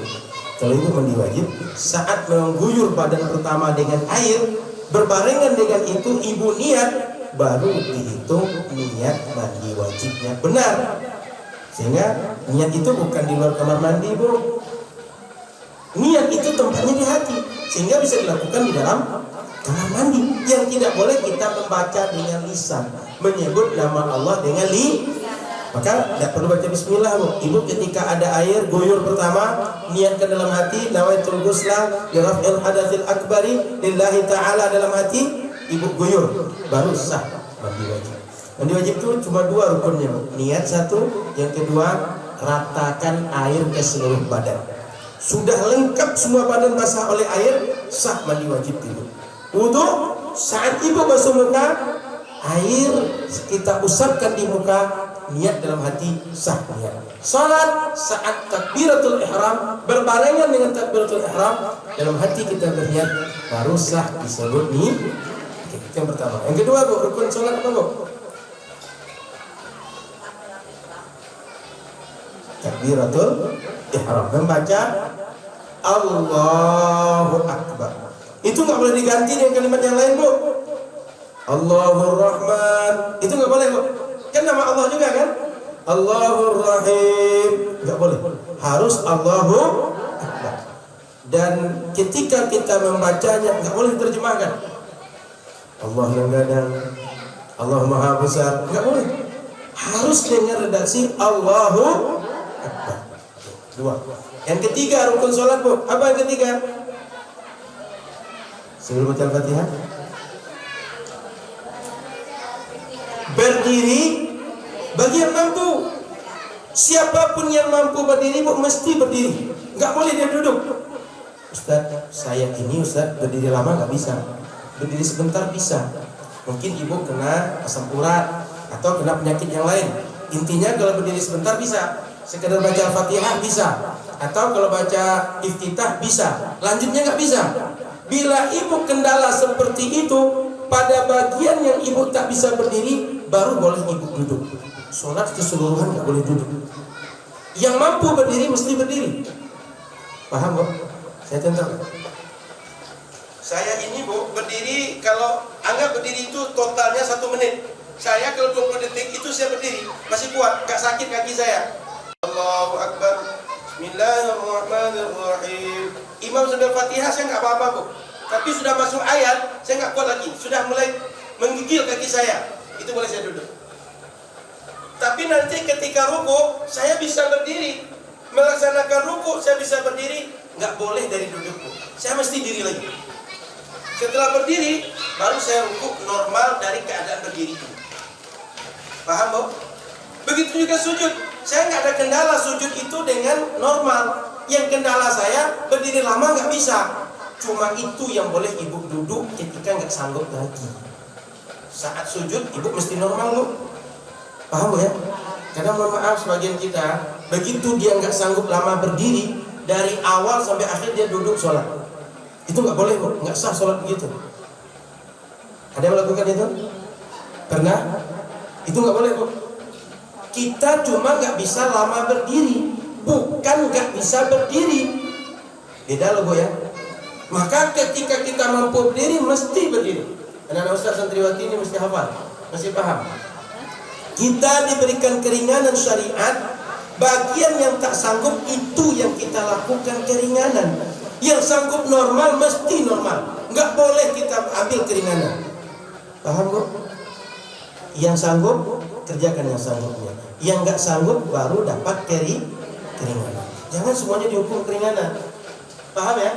Kalau ibu mandi wajib, saat mengguyur badan pertama dengan air, berbarengan dengan itu ibu niat, baru dihitung niat mandi wajibnya benar. Sehingga niat itu bukan di luar kamar mandi, Bu. Niat itu tempatnya di hati, sehingga bisa dilakukan di dalam kamar mandi. Yang tidak boleh kita membaca dengan lisan, menyebut nama Allah dengan maka tidak perlu baca bismillah, Bu. Ibu ketika ada air guyur pertama, niatkan dalam hati nawaitul ghusla li raf'il hadatsil akbari lillahi ta'ala dalam hati, ibu guyur, baru sah mandi wajib. Mandi wajib itu cuma dua rukunnya, Bu. Niat satu, yang kedua ratakan air ke seluruh badan. Sudah lengkap semua badan basah oleh air, sah mandi wajib itu. Wudu, saat ibu basuh muka, air kita usapkan di muka, niat dalam hati, sah niat. Salat saat takbiratul ihram, berbarengan dengan takbiratul ihram, dalam hati kita berniat, baru sah disebut niat. Itu yang pertama. Yang kedua, Bu, rukun salat apa, Bu? Takbiratul ihram, membaca Allahu Akbar. Itu nggak boleh diganti dengan kalimat yang lain, Bu. Allahur Rahman, itu nggak boleh, Bu. Kan nama Allah juga kan? Allahur Rahim, nggak boleh. Harus Allahu Akbar. Dan ketika kita membacanya nggak boleh diterjemahkan. Allah yang gadang, Allah Maha Besar, nggak boleh. Harus dengan redaksi Allahu Akbar. Dua. Yang ketiga rukun sholat, Bu. Apa yang ketiga? Sebelum baca Al-Fatihah, berdiri bagi yang mampu. Siapapun yang mampu berdiri, Bu, mesti berdiri. Nggak boleh dia duduk. Ustaz, saya ini Ustaz berdiri lama nggak bisa. Berdiri sebentar bisa. Mungkin ibu kena asam urat atau kena penyakit yang lain. Intinya kalau berdiri sebentar bisa. Sekedar baca Al-Fatihah bisa. Atau kalau baca iftitah bisa. Lanjutnya nggak bisa. Bila ibu kendala seperti itu, pada bagian yang ibu tak bisa berdiri, baru boleh ibu duduk. Sholat keseluruhan nggak boleh duduk. Yang mampu berdiri mesti berdiri. Paham Bu? Saya contoh. Saya ini Bu, berdiri, kalau anggap berdiri itu totalnya 1 menit. Saya kalau 20 detik itu saya berdiri, masih kuat, gak sakit kaki saya. Allahu Akbar. Bismillahirrahmanirrahim. Imam sudah Fatihah, saya nggak apa-apa Bu. Tapi sudah masuk ayat, saya nggak kuat lagi. Sudah mulai menggigil kaki saya. Itu boleh saya duduk. Tapi nanti ketika ruku, saya bisa berdiri. Melaksanakan ruku, saya bisa berdiri. Nggak boleh dari duduk Bu. Saya mesti diri lagi. Setelah berdiri, baru saya ruku normal dari keadaan berdiri. Paham Bu? Begitu juga sujud. Saya nggak ada kendala sujud itu dengan normal. Yang kendala saya berdiri lama nggak bisa. Cuma itu yang boleh ibu duduk ketika nggak sanggup lagi. Saat sujud ibu mesti normal Bu. Paham Bu ya? Karena mohon maaf sebagian kita, begitu dia nggak sanggup lama berdiri, dari awal sampai akhir dia duduk sholat. Itu nggak boleh Bu, nggak sah sholat begitu. Ada yang melakukan itu? Pernah? Itu nggak boleh Bu. Kita cuma nggak bisa lama berdiri, bukan nggak bisa berdiri. Beda loh Bu ya. Maka ketika kita mampu berdiri, mesti berdiri. Anak-anak Ustaz santriwati ini mesti hafal, mesti paham. Kita diberikan keringanan syariat. Bagian yang tak sanggup itu yang kita lakukan keringanan. Yang sanggup normal mesti normal. Nggak boleh kita ambil keringanan. Paham Bu? Yang sanggup kerjakan yang sanggupnya. Yang nggak sanggup baru dapat keringanan. Jangan semuanya dihukum keringanan. Paham ya?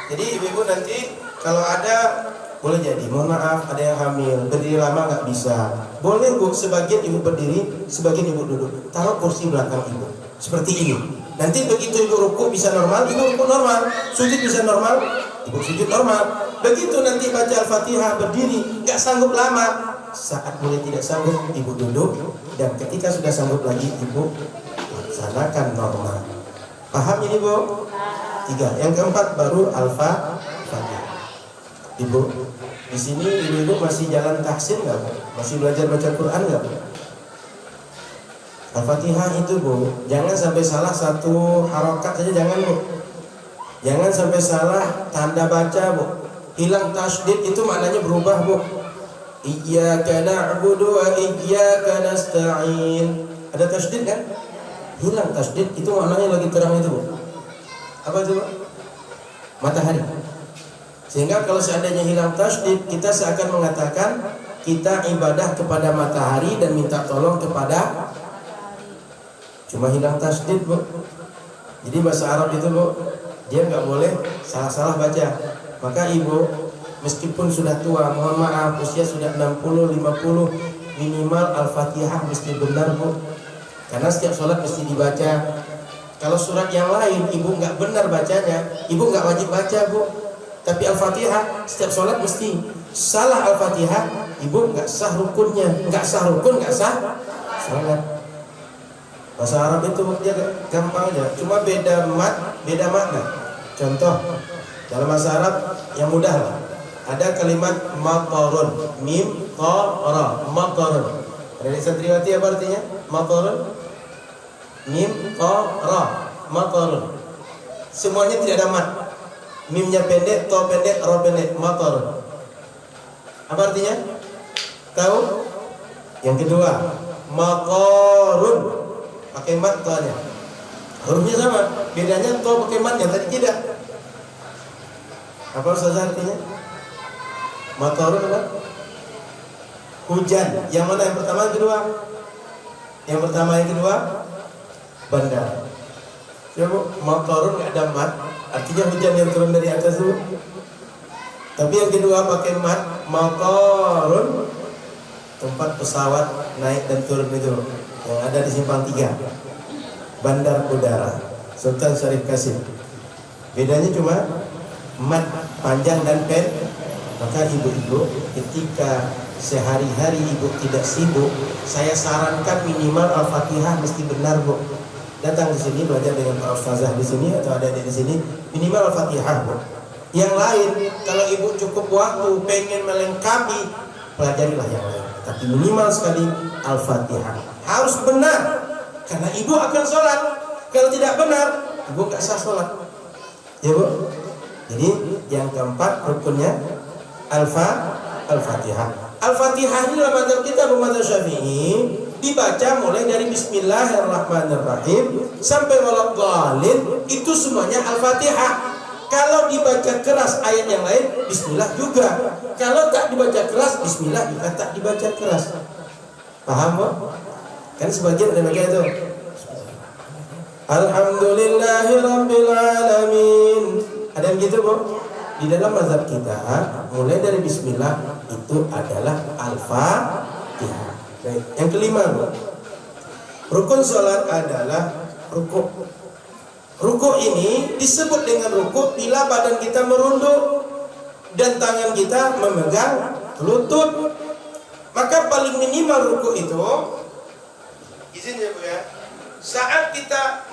Jadi ibu-ibu nanti kalau ada, boleh jadi, mohon maaf ada yang hamil, berdiri lama nggak bisa, boleh Bu, sebagian ibu berdiri, sebagian ibu duduk, taruh kursi belakang ibu seperti ini. Nanti begitu ibu ruku bisa normal, ibu ruku normal. Sujud bisa normal, ibu sujud normal. Begitu nanti baca Al-Fatihah berdiri, nggak sanggup lama, saat mulai tidak sanggup ibu duduk, dan ketika sudah sanggup lagi ibu laksanakan normal. Paham ini Bu? 3. Yang keempat baru Al-Fatihah. Ibu, di sini ibu masih jalan tahsin nggak Bu? Masih belajar baca Quran nggak Bu? Al-Fatihah itu Bu, jangan sampai salah satu harokat saja, jangan Bu. Jangan sampai salah tanda baca Bu. Hilang tasydid itu maknanya berubah Bu. Iyyaka na'budu wa iyyaka nasta'in. Ada tasydid kan? Hilang tasydid itu maknanya lagi terang itu Bu. Apa itu Bu? Matahari. Sehingga kalau seandainya hilang tasydid, kita seakan mengatakan kita ibadah kepada matahari dan minta tolong kepada, cuma hilang tasydid Bu. Jadi bahasa Arab itu Bu, dia nggak boleh salah-salah baca. Maka ibu meskipun sudah tua, mohon maaf usia sudah 60, 50, minimal Al-Fatihah mesti benar Bu. Karena setiap sholat mesti dibaca. Kalau surat yang lain ibu nggak benar bacanya, ibu nggak wajib baca Bu. Tapi Al-Fatihah setiap sholat mesti. Salah Al-Fatihah, ibu nggak sah rukunnya, nggak sah rukun, nggak sah sholat. Bahasa Arab itu dia gampang aja, cuma beda mat, beda makna. Contoh dalam bahasa Arab yang mudah lah. Ada kalimat matarun, mim, ta, ra, matarun. Ada santriwati apa artinya? Matarun, mim, ta, ra, matarun. Semuanya tidak ada mat. Mimnya pendek, to pendek, ro pendek, matarun. Apa artinya? Tahu? Yang kedua, matarun, pakai mat to-nya. Hurufnya sama, bedanya to pakai mat, yang tadi tidak. Apa saja artinya? Matarun apa? Hujan. Yang mana yang pertama, yang kedua? Yang pertama, yang kedua? Bandar. Coba matarun nggak ada mat, artinya hujan yang turun dari atas itu. Tapi yang kedua pakai mat, matarun, tempat pesawat naik dan turun itu yang ada di Simpang 3, Bandar Udara Sultan Syarif Qasim. Bedanya cuma mat panjang dan pendek. Maka ibu-ibu ketika sehari-hari ibu tidak sibuk, saya sarankan minimal Al-Fatihah mesti benar Bu. Datang di sini belajar dengan Pak Ustazah di sini atau ada di sini, minimal Al-Fatihah Bu. Yang lain, kalau ibu cukup waktu pengen melengkapi, pelajarilah yang lain. Tapi minimal sekali Al-Fatihah harus benar, karena ibu akan sholat. Kalau tidak benar, ibu gak sah sholat. Ya bu. Jadi yang keempat rukunnya Al-Fatihah. Al-Fatihah ini dalam mazhab kita, mazhab Syafi'i, dibaca mulai dari Bismillahirrahmanirrahim sampai waladhdallin, itu semuanya Al-Fatihah. Kalau dibaca keras ayat yang lain, Bismillah juga. Kalau tak dibaca keras, Bismillah juga tak dibaca keras. Paham bu? Kan sebagian ada bagian itu. Alhamdulillahirabbil alamin. Ada yang gitu bu? Di dalam mazhab kita, mulai dari Bismillah itu adalah Al-Fatihah. Baik. Yang kelima bu, rukun sholat adalah rukuk. Rukuk ini disebut dengan rukuk bila badan kita merunduk dan tangan kita memegang lutut. Maka paling minimal rukuk itu, izin ya bu ya, saat kita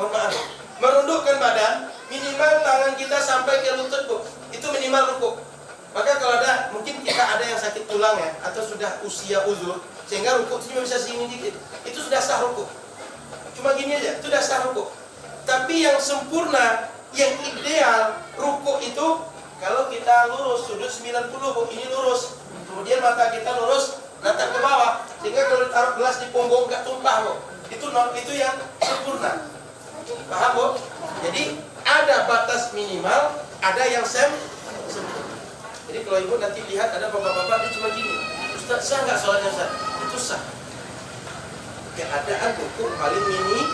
merundukkan badan, minimal tangan kita sampai ke lutut bu. Itu minimal rukuk. Maka kalau ada, mungkin kita ada yang sakit tulang ya, atau sudah usia uzur, sehingga rukuk cuma bisa segini dikit, itu sudah sah rukuk. Cuma gini aja, itu sudah sah rukuk. Tapi yang sempurna, yang ideal rukuk itu kalau kita lurus sudut 90 bu, ini lurus, kemudian mata kita lurus natap ke bawah, sehingga kalau ditaruh gelas di punggung gak tumpah bu. Itu yang sempurna. Paham bu? Jadi ada batas minimal, ada yang sempurna. Jadi kalau ibu nanti lihat ada bapak-bapak dia cuma gini, Ustaz sah nggak sholatnya Ustaz? Itu sah. Keadaan rukuk paling mini.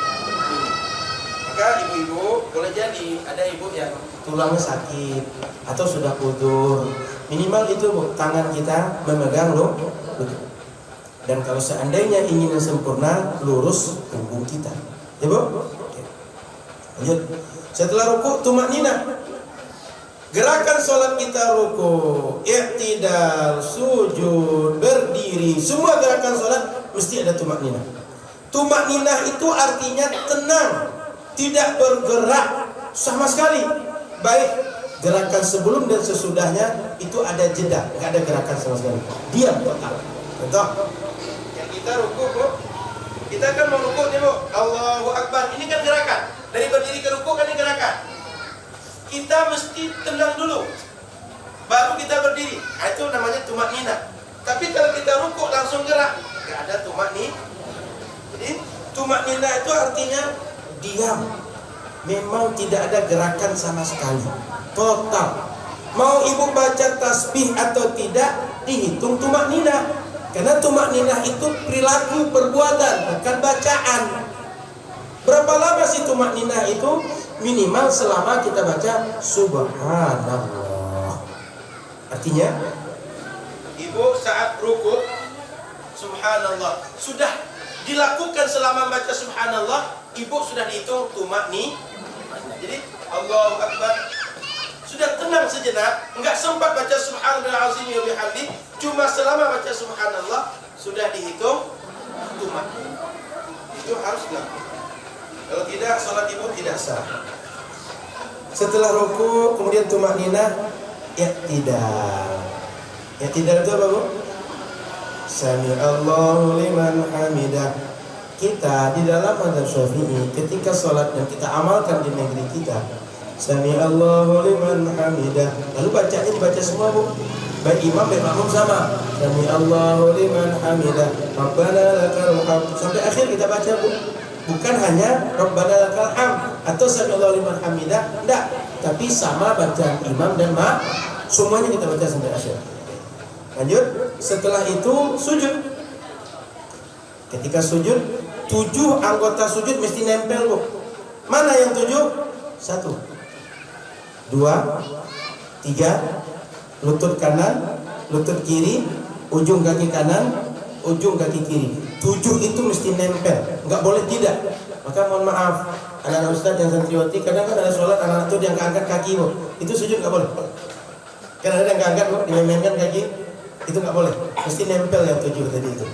Maka ibu-ibu boleh jadi ada ibu yang tulangnya sakit atau sudah putus, minimal itu bu, tangan kita memegang lutut. Dan kalau seandainya ingin yang sempurna, lurus punggung kita. Ya bu? Oke. Lanjut. Setelah rukuk tumakninah. Gerakan sholat kita rukuk, i'tidal, sujud, berdiri, semua gerakan sholat mesti ada tumakninah. Tumakninah itu artinya tenang, tidak bergerak sama sekali. Baik gerakan sebelum dan sesudahnya itu ada jeda, nggak ada gerakan sama sekali. Diam total. Contoh, yang kita rukuk bu, kita kan mau rukuk nih bu, Allahu Akbar. Ini kan gerakan. Dari berdiri ke rukuk kan ini gerakan. Kita mesti tenang dulu, baru kita berdiri. Nah, itu namanya tumakninah. Tapi kalau kita rukuk langsung gerak, nggak ada tumakninah. Jadi tumakninah itu artinya diam. Memang tidak ada gerakan sama sekali, total. Mau ibu baca tasbih atau tidak, dihitung tumakninah. Karena tumakninah itu perilaku, perbuatan, bukan bacaan. Berapa lama sih tumakninah itu? Minimal selama kita baca subhanallah. Artinya ibu saat rukuk subhanallah sudah dilakukan selama baca subhanallah, ibu sudah dihitung tumakninah. Jadi Allahu Akbar, sudah tenang sejenak, enggak sempat baca subhanallahil azim wa bihamdi, cuma selama baca subhanallah sudah dihitung tumakninah. Itu harus dilakukan. Kalau tidak, sholat ibu tidak sah. Setelah ruku, kemudian tumakninah, i'tidal. I'tidal itu apa bu? Sami'allahu liman hamidah. Kita di dalam mazhab Syafi'i, ketika sholat dan kita amalkan di negeri kita, Sami'allahu liman hamidah. Lalu bacanya dibaca semua bu. Baik imam, baik makmum sama. Sami'allahu liman hamidah. Rabbana lakal hamd. Sampai akhir kita baca bu. Bukan hanya Rabbana lakal hamd atau Sami'allahu liman hamidah, enggak, tapi sama bacaan imam dan semuanya kita baca sampai akhir. Lanjut, setelah itu sujud. Ketika sujud, 7 anggota sujud mesti nempel bu. Mana yang 7? 1, 2, 3, lutut kanan, lutut kiri, ujung kaki kanan, ujung kaki kiri. 7 itu mesti nempel, nggak boleh tidak. Maka mohon maaf, anak-anak ustadz yang santriwati, kadang kan ada sholat anak-anak itu yang angkat kaki bu, itu sujud nggak boleh. Karena ada yang angkat bu, dimainkan kaki, itu nggak boleh. Mesti nempel yang 7 tadi itu.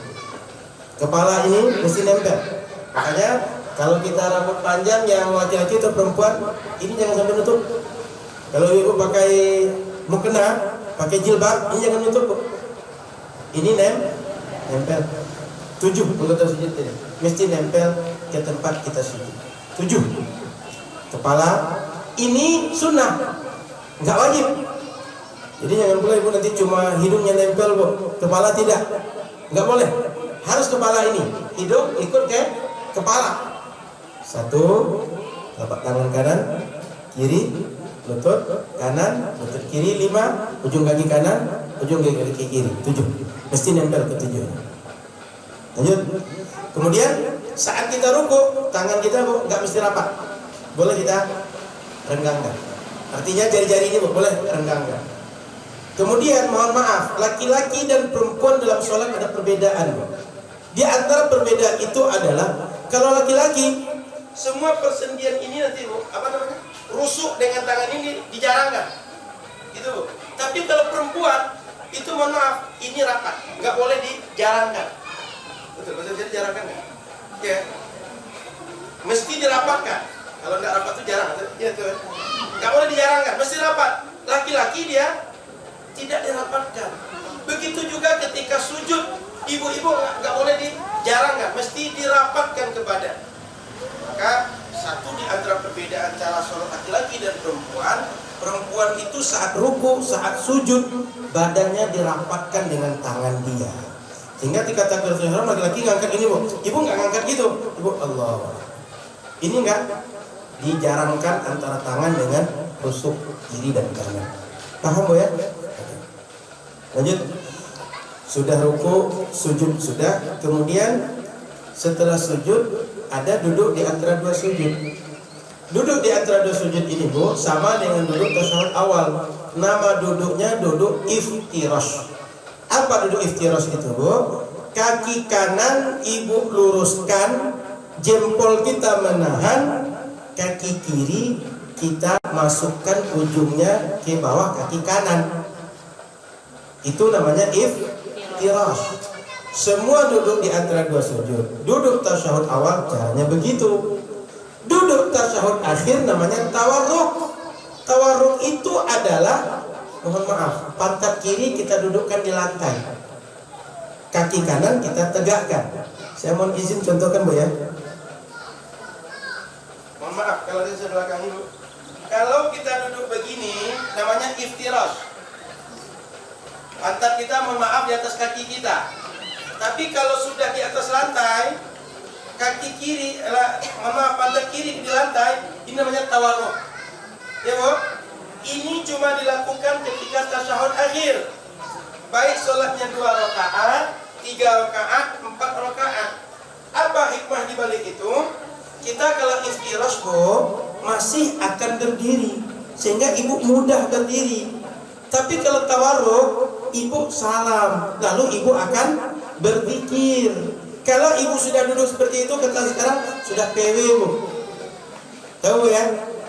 Kepala ini mesti nempel. Makanya kalau kita rambut panjang yang laki-laki atau perempuan, ini jangan sampai nutup. Kalau ibu pakai mukena, pakai jilbab, ini jangan nutup, Bu. Ini nempel. 7 anggota sujud ini. Mesti nempel ke tempat kita sujud. 7. Kepala ini sunnah, nggak wajib. Jadi jangan pula ibu nanti cuma hidungnya nempel, Bu. Kepala tidak, nggak boleh. Harus kepala ini, hidung ikut ke kepala. 1, telapak tangan kanan, kiri, lutut kanan, lutut kiri. 5, ujung kaki kanan, ujung kaki kiri. 7, mesti nempel ke 7. Lanjut. Kemudian saat kita ruku, tangan kita, Bu, nggak mesti rapat, boleh kita renggangkan. Artinya jari-jari ini, Bu, boleh renggangkan. Kemudian mohon maaf, laki-laki dan perempuan dalam sholat ada perbedaan, Bu. Di antara perbedaan itu adalah kalau laki-laki semua persendian ini nanti, Bu, apa namanya, rusuk dengan tangan ini dijarangkan, gitu, Bu. Tapi kalau perempuan itu mohon maaf, ini rapat, nggak boleh dijarangkan. Betul, betul, jadi jarangkan nggak? Ya, mesti dirapatkan. Kalau nggak rapat itu jarang, ya tuh, nggak boleh dijarangkan, mesti rapat. Laki-laki dia tidak dirapatkan. Begitu juga ketika sujud, ibu-ibu nggak boleh dijarangkan, mesti dirapatkan ke badan. Maka satu di antara perbedaan cara sholat laki-laki dan perempuan, perempuan itu saat ruku, saat sujud, badannya dirapatkan dengan tangan dia. Sehingga ketika takbiratul ihram laki-laki ngangkat ini, Bu. Ibu nggak ngangkat gitu. Ibu Allah. Ini nggak dijarangkan antara tangan dengan rusuk kiri dan kanan. Paham, Bu, ya? Lanjut. Sudah ruku, sujud sudah. Kemudian setelah sujud ada duduk di antara dua sujud. Duduk di antara dua sujud ini, Bu, sama dengan duduk tasyahud awal. Nama duduknya duduk iftirash. Apa duduk iftirash itu, Bu? Kaki kanan ibu luruskan, jempol kita menahan, kaki kiri kita masukkan ujungnya ke bawah kaki kanan. Itu namanya iftirash. Semua duduk di antara dua sujud. Duduk tasyahud awal caranya begitu. Duduk tasyahud akhir namanya tawarruk. Tawarruk itu adalah, mohon maaf, pantat kiri kita dudukkan di lantai, kaki kanan kita tegakkan. Saya mohon izin contohkan, Bu, ya. Mohon maaf kalau di sebelah belakang Ibu. Kalau kita duduk begini namanya iftirash. Pantat kita, mohon maaf, di atas kaki kita. Tapi kalau sudah di atas lantai, kaki kiri, mohon maaf, pantat kiri di lantai, ini namanya tawarruk. Ya, Bu? Ini cuma dilakukan ketika tasyahud akhir. Baik sholatnya 2 rakaat, 3 rakaat, 4 rakaat. Apa hikmah di balik itu? Kita kalau iftirash, Bu, masih akan berdiri, sehingga ibu mudah berdiri. Tapi kalau tawarruk, ibu salam, lalu ibu akan berzikir. Kalau ibu sudah duduk seperti itu, kata sekarang sudah PW, Bu. Tahu, ya?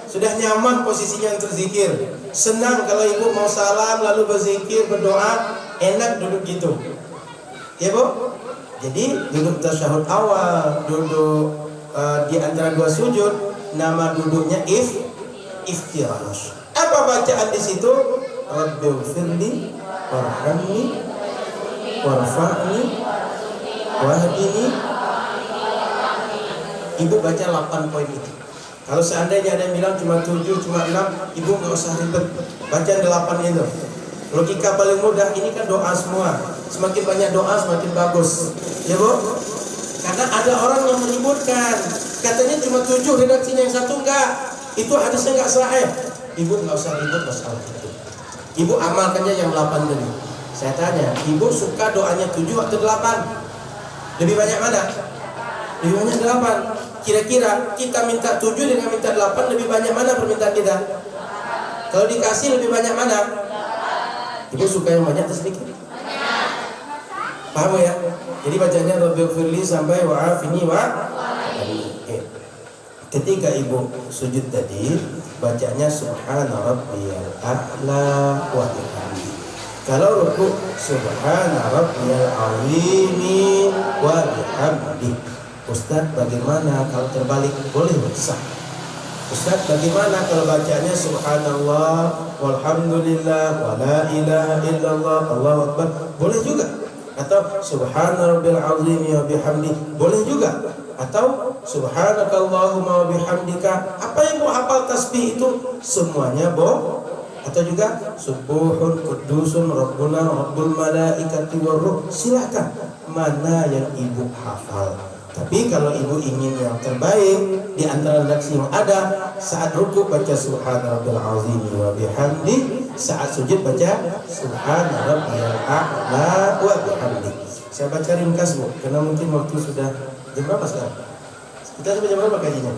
Sudah nyaman posisinya untuk zikir. Senang kalau ibu mau salam lalu berzikir, berdoa, enak duduk gitu. Ya, Bu? Jadi duduk tasyahud awal, duduk di antara dua sujud, nama duduknya iftirash. Apa bacaan di situ? Rabbighfirli warhamni warfa'ni wahdini. Ibu baca 8 poin itu. Kalau seandainya ada yang bilang cuma 7, cuma 6, ibu nggak usah ribet, baca 8 itu. Logika paling mudah, ini kan doa semua. Semakin banyak doa semakin bagus, ya, Bu? Karena ada orang yang menyebutkan, katanya cuma 7, redaksinya yang 1 enggak. Itu hadisnya enggak sahih. Ibu nggak usah ribet masalah itu. Ibu amalkannya yang 8 tadi. Saya tanya, ibu suka doanya 7 atau 8? Lebih banyak mana? Lebih banyak 8. Kira-kira kita minta 7 dengan minta 8, lebih banyak mana permintaan kita? Kalau dikasih lebih banyak mana? Ibu suka yang banyak atau sedikit? Paham, ya? Jadi bacanya Rabbighfirli sampai wa'afini wa. Ketika ibu sujud tadi, bacanya Subhana Rabbiyal A'la wa bihamdi. Kalau ruku, Subhana Rabbiyal Azimi wa bihamdi. Ustaz, bagaimana kalau terbalik? Boleh, sah. Ustaz, bagaimana kalau bacanya subhanallah walhamdulillah wa la ilaha illallah Allahu akbar? Boleh juga. Atau subhana rabbil azim wa bihamdi, boleh juga. Atau subhanakallahumma wa bihamdika. Apa yang mau hafal tasbih itu semuanya boleh. Atau juga subuhun kudusun rabbuna rabbul malaikati warruh, silakan mana yang ibu hafal. Tapi kalau ibu ingin yang terbaik di antara redaksi yang ada, saat rukuk baca subhana rabbil azim wa bihamdi, saat sujud baca subhana rabbiyal a'la wa bihamdi. Saya baca ringkas Bu, karena mungkin waktu sudah jam berapa sekarang? Kita sampai jam berapa kajinya?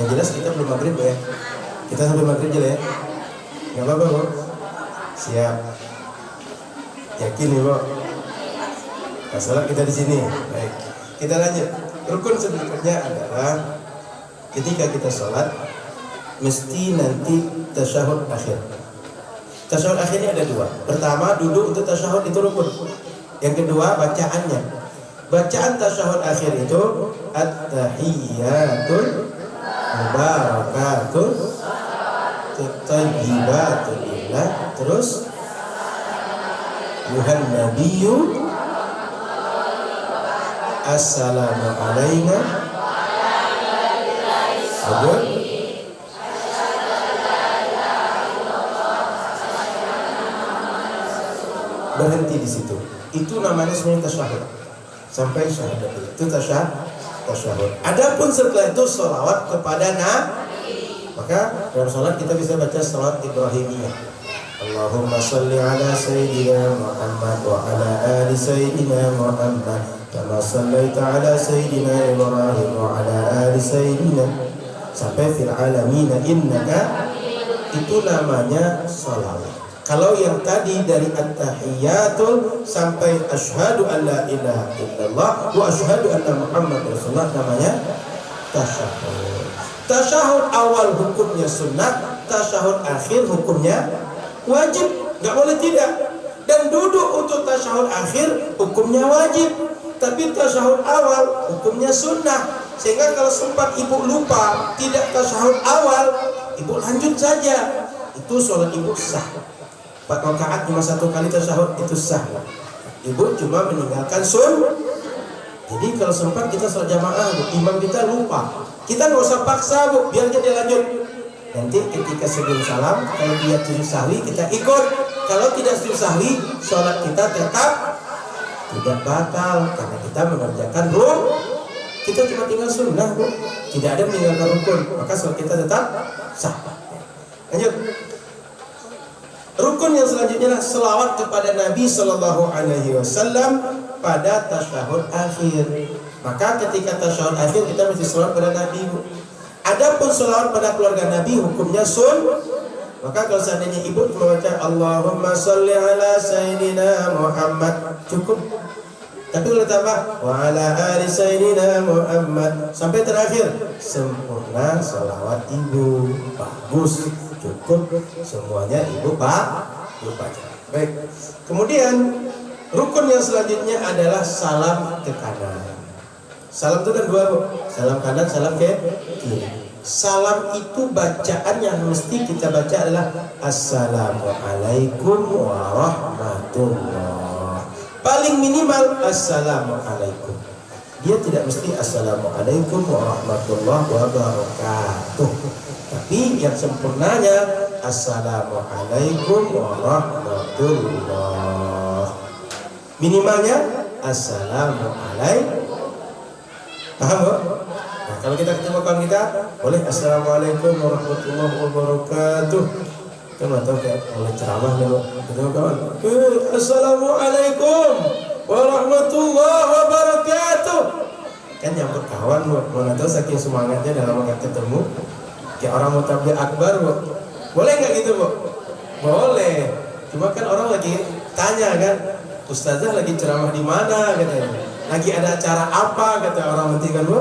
Yang jelas kita belum maghrib ya. Kita sampai maghrib aja ya. Gak apa-apa Bu. Siap. Yakin nih Bu? Nah, salat kita di sini. Baik. Kita lanjut. Rukun berikutnya adalah ketika kita sholat mesti nanti tasyahud akhir. Tasyahud akhirnya ada dua. Pertama, duduk untuk tasyahud itu rukun. Yang kedua, bacaannya. Bacaan tasyahud akhir itu at-tahiyyatul mubarakatul thayyibatul lillah, terus Yuhan Nabiyyu assalamu alayna Aduh. Berhenti di situ. Itu namanya sebenarnya tasyahud. Sampai syahadat itu tasyahud. Adapun setelah itu sholawat kepada Nabi. Maka dalam sholat kita bisa baca sholawat Ibrahimiyah. Allahumma salli ala sayyidina Muhammad wa ala ali sayyidina Muhammad kama sallaita ala sayyidina Ibrahim wa ala ali sayyidina sampai fil alamin innaka, itu namanya sholawat. Kalau yang tadi dari at-tahiyyatul sampai asyhadu an la ilaha illallah wa asyhadu anna Muhammad Rasulullah namanya tasyahud. Tasyahud awal hukumnya sunnah, tasyahud akhir hukumnya wajib, nggak boleh tidak. Dan duduk untuk tasyahud akhir hukumnya wajib, tapi tasyahud awal hukumnya sunnah. Sehingga kalau sempat ibu lupa tidak tasyahud awal, ibu lanjut saja. Itu sholat ibu sah. 4 rakaat cuma 1 kali tasyahud itu sah. Ibu cuma meninggalkan sunnah. Jadi kalau sempat kita sholat jamaah, imam kita lupa, kita nggak usah paksa Bu, biar dia lanjut. Nanti ketika sebelum salam, kalau dia sujud sahwi kita ikut. Kalau tidak sujud sahwi, sholat kita tetap tidak batal karena kita mengerjakan rukun. Kita cuma tinggal sunnah Bu, tidak ada meninggalkan rukun, maka sholat kita tetap sah. Lanjut. Rukun yang selanjutnya adalah selawat kepada Nabi Sallallahu Alaihi Wasallam pada tasyahud akhir. Maka ketika tasyahud akhir kita mesti selawat pada Nabi. Adapun selawat pada keluarga Nabi hukumnya sunnah. Maka kalau seandainya ibu membaca Allahumma sholli ala sayyidina Muhammad cukup. Tapi kalau tambah wa ala ali sayyidina Muhammad sampai terakhir sempurna selawat ibu, bagus, cukup semuanya ibu baca. Baik. Kemudian rukun yang selanjutnya adalah salam ke kanan. Salam itu kan dua Bu. Salam kanan, salam ke kiri. Salam itu bacaan yang mesti kita baca adalah Assalamualaikum warahmatullah. Paling minimal Assalamualaikum. Dia tidak mesti Assalamualaikum warahmatullahi wabarakatuh. Tapi yang sempurnanya Assalamualaikum warahmatullah. Minimalnya Assalamualaikum. Paham Bu? Nah, kalau kita ketemu kawan kita, boleh Assalamualaikum warahmatullahi wabarakatuh. Kita nggak tahu kayak oleh ceramah nih Bu. Ketemu kawan, Assalamualaikum warahmatullahi wabarakatuh. Kan nyambut kawan Bu. Mau tahu saking semangatnya dalam waktu ketemu, kayak orang mau tabligh akbar Bu. Boleh nggak gitu Bu? Boleh. Cuma kan orang lagi tanya kan, Ustazah lagi ceramah di mana katanya. Lagi ada acara apa kata orang penting kan Bu?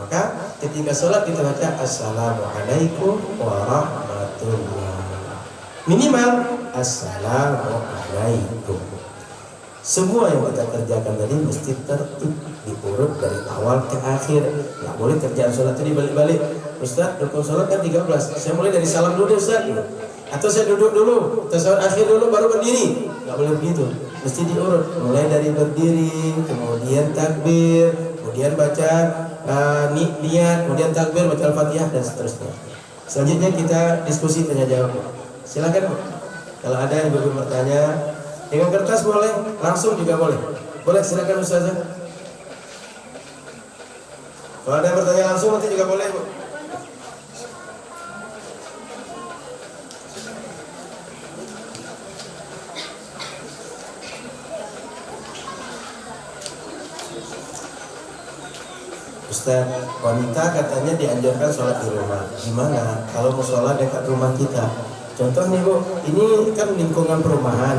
Maka ketika sholat kita baca Assalamualaikum warahmatullahi. Minimal Assalamualaikum. Semua yang kita kerjakan tadi mesti tertib, diurut dari awal ke akhir. Nggak boleh kerjaan sholat itu dibalik-balik. Ustaz, rukun sholat kan 13. Saya mulai dari salam dulu deh Ustaz. Atau saya duduk dulu, atau sholat akhir dulu baru berdiri. Nggak boleh begitu. Mesti diurut. Mulai dari berdiri, kemudian takbir, kemudian baca niat, kemudian takbir, baca Al-Fatihah dan seterusnya. Selanjutnya kita diskusi tanya jawab. Silakan kalau ada yang belum bertanya. Dengan kertas boleh, langsung juga boleh. Boleh, silakan Ustazah. Kalau ada yang bertanya langsung nanti juga boleh, Bu. Ustaz, wanita katanya dianjurkan sholat di rumah. Gimana kalau mau sholat dekat rumah kita? Contoh nih Bu, ini kan lingkungan perumahan.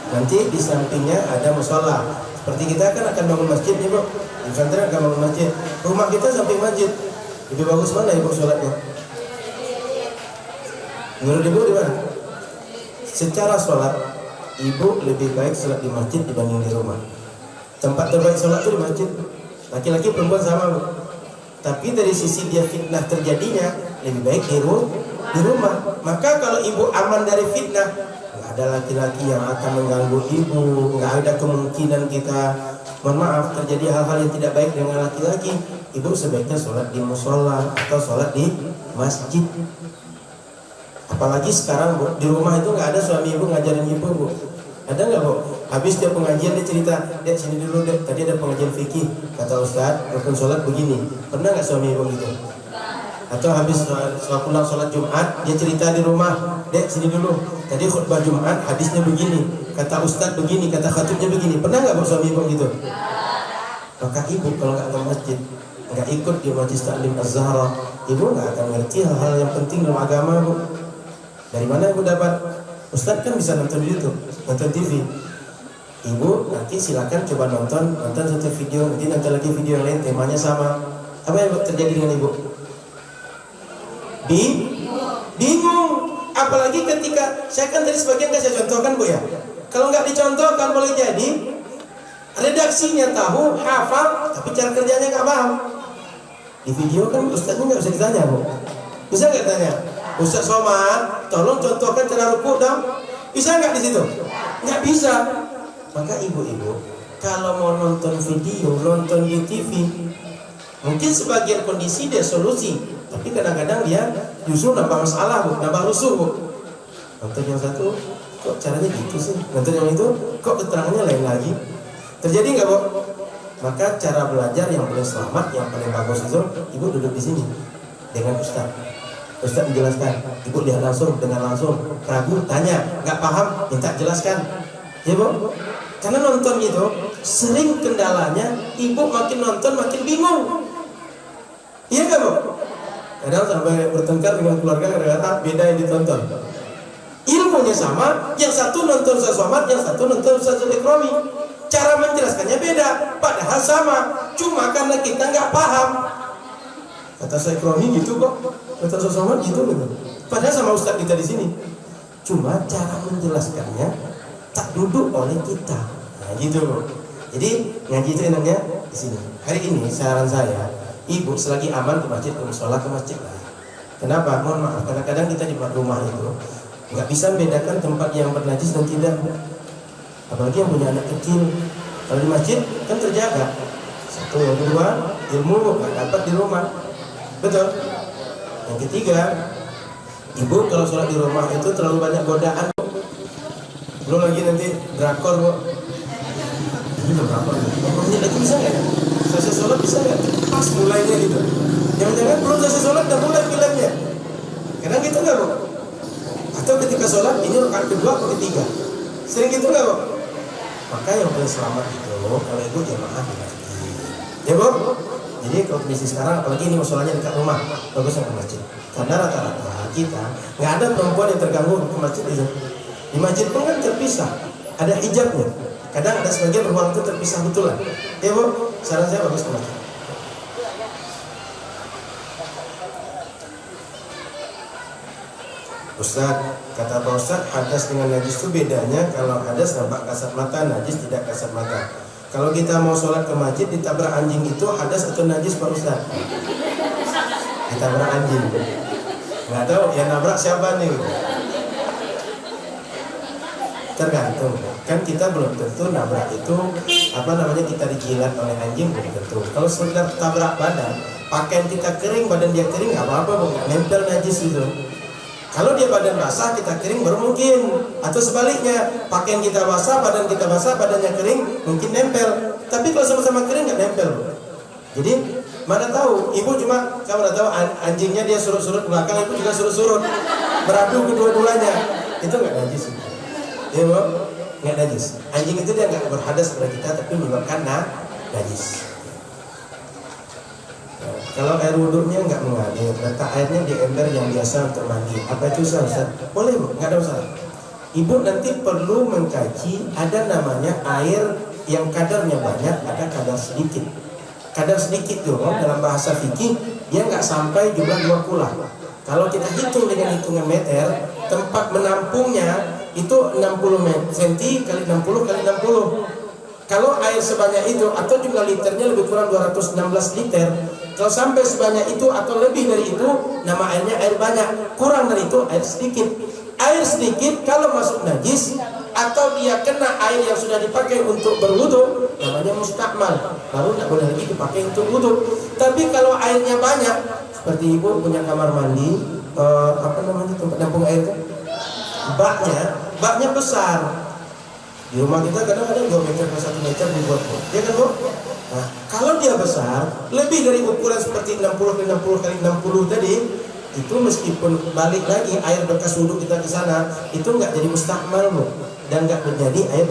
Nanti di sampingnya ada musola. Seperti kita kan akan bangun masjid nih Bu. Di pesantren akan bangun masjid. Rumah kita samping masjid. Lebih bagus mana Ibu sholatnya? Menurut Ibu di mana? Secara sholat, Ibu lebih baik sholat di masjid dibanding di rumah. Tempat terbaik sholat itu di masjid. Laki-laki perempuan sama Bu. Tapi dari sisi dia fitnah terjadinya, lebih baik di rumah. Maka kalau Ibu aman dari fitnah, nggak ada laki-laki yang akan mengganggu Ibu, nggak ada kemungkinan kita, mohon maaf, terjadi hal-hal yang tidak baik dengan laki-laki. Ibu sebaiknya sholat di musola atau sholat di masjid. Apalagi sekarang Bu, di rumah itu nggak ada suami Ibu ngajarin Ibu Bu. Ada nggak Bu? Habis dia pengajian dia cerita, Dek sini dulu Dek, tadi ada pengajian fikih, kata Ustaz rukun sholat begini. Pernah nggak suami Ibu gitu? Atau habis pulang sholat Jumat dia cerita di rumah, Dek sini dulu, tadi khutbah Jumat hadisnya begini, kata Ustaz begini, kata khatibnya begini. Pernah nggak Bu suami Ibu gitu? Maka Ibu kalau nggak ke masjid, nggak ikut di Majelis Ta'lim Az-Zahra, Ibu nggak akan ngerti hal-hal yang penting dalam agama Bu. Dari mana Ibu dapat? Ustaz kan bisa nonton YouTube, nonton TV. Ibu nanti silakan coba nonton satu video, nanti nonton lagi video yang lain temanya sama. Apa yang terjadi dengan Ibu? Bingung. Apalagi ketika saya kan tadi sebagian saya contohkan Bu ya. Kalau nggak dicontohkan boleh jadi redaksinya tahu, hafal, tapi cara kerjanya nggak paham. Di video kan Ustaznya nggak bisa ditanya Bu. Bisa nggak tanya? Ustaz Somad, tolong contohkan cara ruku dong. Bisa nggak di situ? Nggak bisa. Maka ibu-ibu, kalau mau nonton video, nonton di TV, mungkin sebagian kondisi dia solusi, tapi kadang-kadang dia justru nambah masalah Bu, nambah rusuh Bu. Nonton yang satu, kok caranya gitu sih? Nonton yang itu, kok keterangannya lain lagi? Terjadi nggak Bu? Maka cara belajar yang paling selamat, yang paling bagus itu, Ibu duduk di sini dengan Ustaz. Ustaz menjelaskan, Ibu lihat langsung, dengar langsung, ragu, tanya, nggak paham, minta jelaskan, ya Bu. Karena nonton itu sering kendalanya, Ibu makin nonton makin bingung, iya nggak Bu? Kadang sampai bertengkar dengan keluarga karena beda yang ditonton. Ilmunya sama, yang satu nonton Ustaz Somad, yang satu nonton Ustaz Ikrami. Cara menjelaskannya beda, padahal sama, cuma karena kita nggak paham. Kata saya Ikrami gitu kok, kata Ustaz Somad gitu loh. Padahal sama Ustaz kita di sini. Cuma cara menjelaskannya tak duduk oleh kita. Nah gitu loh. Jadi ngaji itu enaknya di sini. Hari ini saran saya, Ibu selagi aman ke masjid, ke musola, ke masjid lah. Kenapa? Mohon maaf, kadang-kadang kita di rumah itu nggak bisa membedakan tempat yang bernajis dan tidak. Apalagi yang punya anak kecil. Kalau di masjid kan terjaga. Satu, yang kedua, ilmu nggak dapat di rumah. Betul. Yang ketiga, Ibu kalau sholat di rumah itu terlalu banyak godaan. Belum lagi nanti drakor Bu. Ini drakor. Pokoknya lagi bisa nggak? Selesai sholat bisa nggak? Pas mulainya gitu. Jangan-jangan belum selesai sholat dan mulai filmnya. Kadang gitu nggak Bu? Atau ketika sholat ini rakaat kedua atau ketiga. Sering gitu nggak Bu? Maka yang paling selamat itu kalau Ibu jamaah di masjid. Ya Bu? Jadi kalau kondisi sekarang, apalagi ini musolanya dekat rumah, bagusnya ke masjid. Karena rata-rata kita nggak ada perempuan yang terganggu ke masjid itu. Di masjid pun kan terpisah, ada hijabnya. Kadang ada sebagian ruang itu terpisah betulan. Ya Bu, saran saya bagus ke masjid. Ustaz, kata Pak Ustaz, hadas dengan najis itu bedanya kalau hadas nampak kasat mata, najis tidak kasat mata. Kalau kita mau sholat ke masjid ditabrak anjing itu hadas atau najis Pak Ustaz? Ditabrak anjing. Nggak tahu yang nabrak siapa nih? Tergantung. Kan kita belum tentu nabrak itu kita dijilat oleh anjing, belum tentu. Kalau sekedar tabrak badan, pakaian kita kering, badan dia kering, nggak apa-apa, nggak nempel najis itu. Kalau dia badan basah, kita kering baru mungkin. Atau sebaliknya, pakaian kita basah, badan kita basah, badannya kering, mungkin nempel. Tapi kalau sama-sama kering nggak nempel. Jadi mana tahu, ibu cuma kamu udah tahu anjingnya dia surut-surut belakang, ibu juga surut-surut, beradu kedua-duanya, itu nggak najis. Ya bu, nggak najis. Anjing itu dia nggak berhadas pada kita, tapi menyebabkan najis. Kalau air wudhunya nggak mengalir, letak airnya di ember yang biasa untuk mandi. Apa itu Ustaz? Boleh bu, nggak ada masalah. Ibu nanti perlu mengkaji, ada namanya air yang kadarnya banyak, ada kadar sedikit. Kadar sedikit tuh, dalam bahasa fikih dia nggak sampai jumlah 2 kula. Kalau kita hitung dengan hitungan meter, tempat menampungnya itu 60 cm kali 60 kali 60. Kalau air sebanyak itu atau jumlah liternya lebih kurang 216 liter, kalau sampai sebanyak itu atau lebih dari itu, nama airnya air banyak. Kurang dari itu air sedikit. Air sedikit kalau masuk najis atau dia kena air yang sudah dipakai untuk berwudu, namanya mustakmal, baru tidak boleh lagi dipakai untuk wudu. Tapi kalau airnya banyak, seperti ibu punya kamar mandi, tempat nampung air kan? Baknya besar. Di rumah kita kadang-kadang 2 meter per 1 meter dibuat, ya kan bu? Nah, kalau dia besar, lebih dari ukuran seperti 60 kali 60 kali 60 tadi, itu meskipun balik lagi air bekas wudhu kita ke sana, itu nggak jadi mustakmal bu, dan nggak menjadi air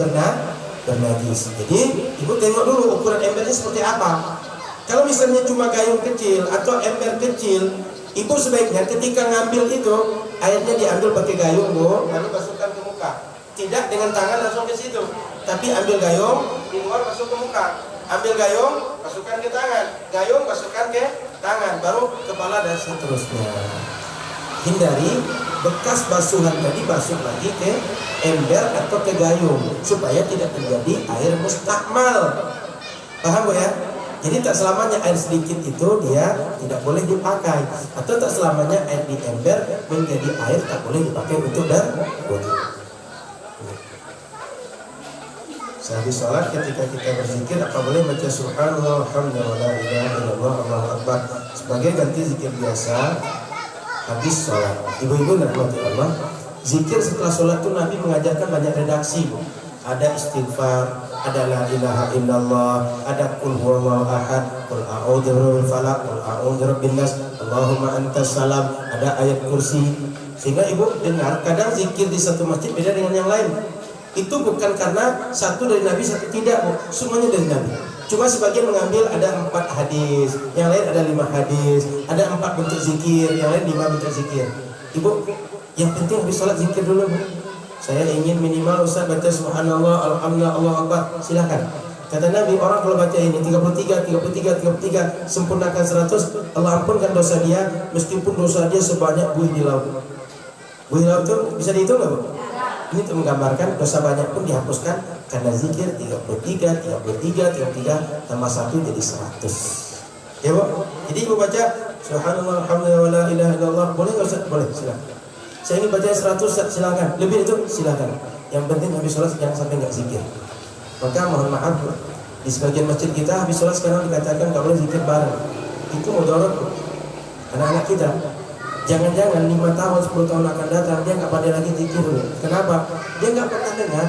bernajis. Jadi ibu tengok dulu ukuran embernya seperti apa. Kalau misalnya cuma gayung kecil atau ember kecil, ibu sebaiknya ketika ngambil itu airnya diambil pakai gayung bu, lalu masukkan ke muka. Tidak dengan tangan langsung ke situ, tapi ambil gayung di luar masuk ke muka, ambil gayung masukkan ke tangan, gayung masukkan ke tangan, baru kepala dan seterusnya. Hindari bekas basuhan tadi basuh lagi ke ember atau ke gayung supaya tidak terjadi air mustakmal. Paham bu ya? Jadi tak selamanya air sedikit itu dia tidak boleh dipakai, atau tak selamanya air di ember menjadi air tak boleh dipakai untuk berwudu. Sehabis sholat ketika kita berzikir, apa boleh baca subhanallah walhamdulillah la ilaha illallah allahu akbar sebagai ganti zikir biasa habis sholat? Ibu-ibu rahmati Allah, zikir setelah sholat itu Nabi mengajarkan banyak redaksi. Ada istighfar, ada la ilaha illallah, ada qul huwallahu ahad, qul a'udzu birabbil falaq, qul a'udzu birabbin nas, Allahumma antas salam, ada ayat kursi. Sehingga ibu dengar kadang zikir di satu masjid beda dengan yang lain. Itu bukan karena satu dari Nabi, satu tidak, semuanya dari Nabi. Cuma sebagian mengambil ada 4 hadis, yang lain ada 5 hadis, ada 4 bentuk zikir, yang lain 5 bentuk zikir. Ibu, yang penting habis sholat zikir dulu bu. Saya ingin minimal Ustaz baca subhanallah, alhamdulillah, Allahu akbar. Silakan. Kata Nabi, orang kalau baca ini 33, sempurnakan 100, Allah ampunkan dosa dia, meskipun dosa dia sebanyak buih di laut. Buih laut itu bisa dihitung nggak bu? Ini untuk menggambarkan dosa banyak pun dihapuskan karena zikir 33 tambah 1 jadi 100. Ya bu? Jadi ibu baca subhanallah alhamdulillah wa la ilaha illallah. Boleh nggak Ustaz? Boleh, silakan. Saya ingin baca 100 Ustaz, silakan. Lebih itu silakan. Yang penting habis sholat jangan sampai nggak zikir. Maka mohon maaf di sebagian masjid kita habis sholat sekarang dikatakan nggak boleh zikir bareng. Itu mudarat anak-anak kita. Jangan-jangan 5 tahun, 10 tahun akan datang dia nggak pada lagi zikir. Kenapa? Dia nggak pernah dengar,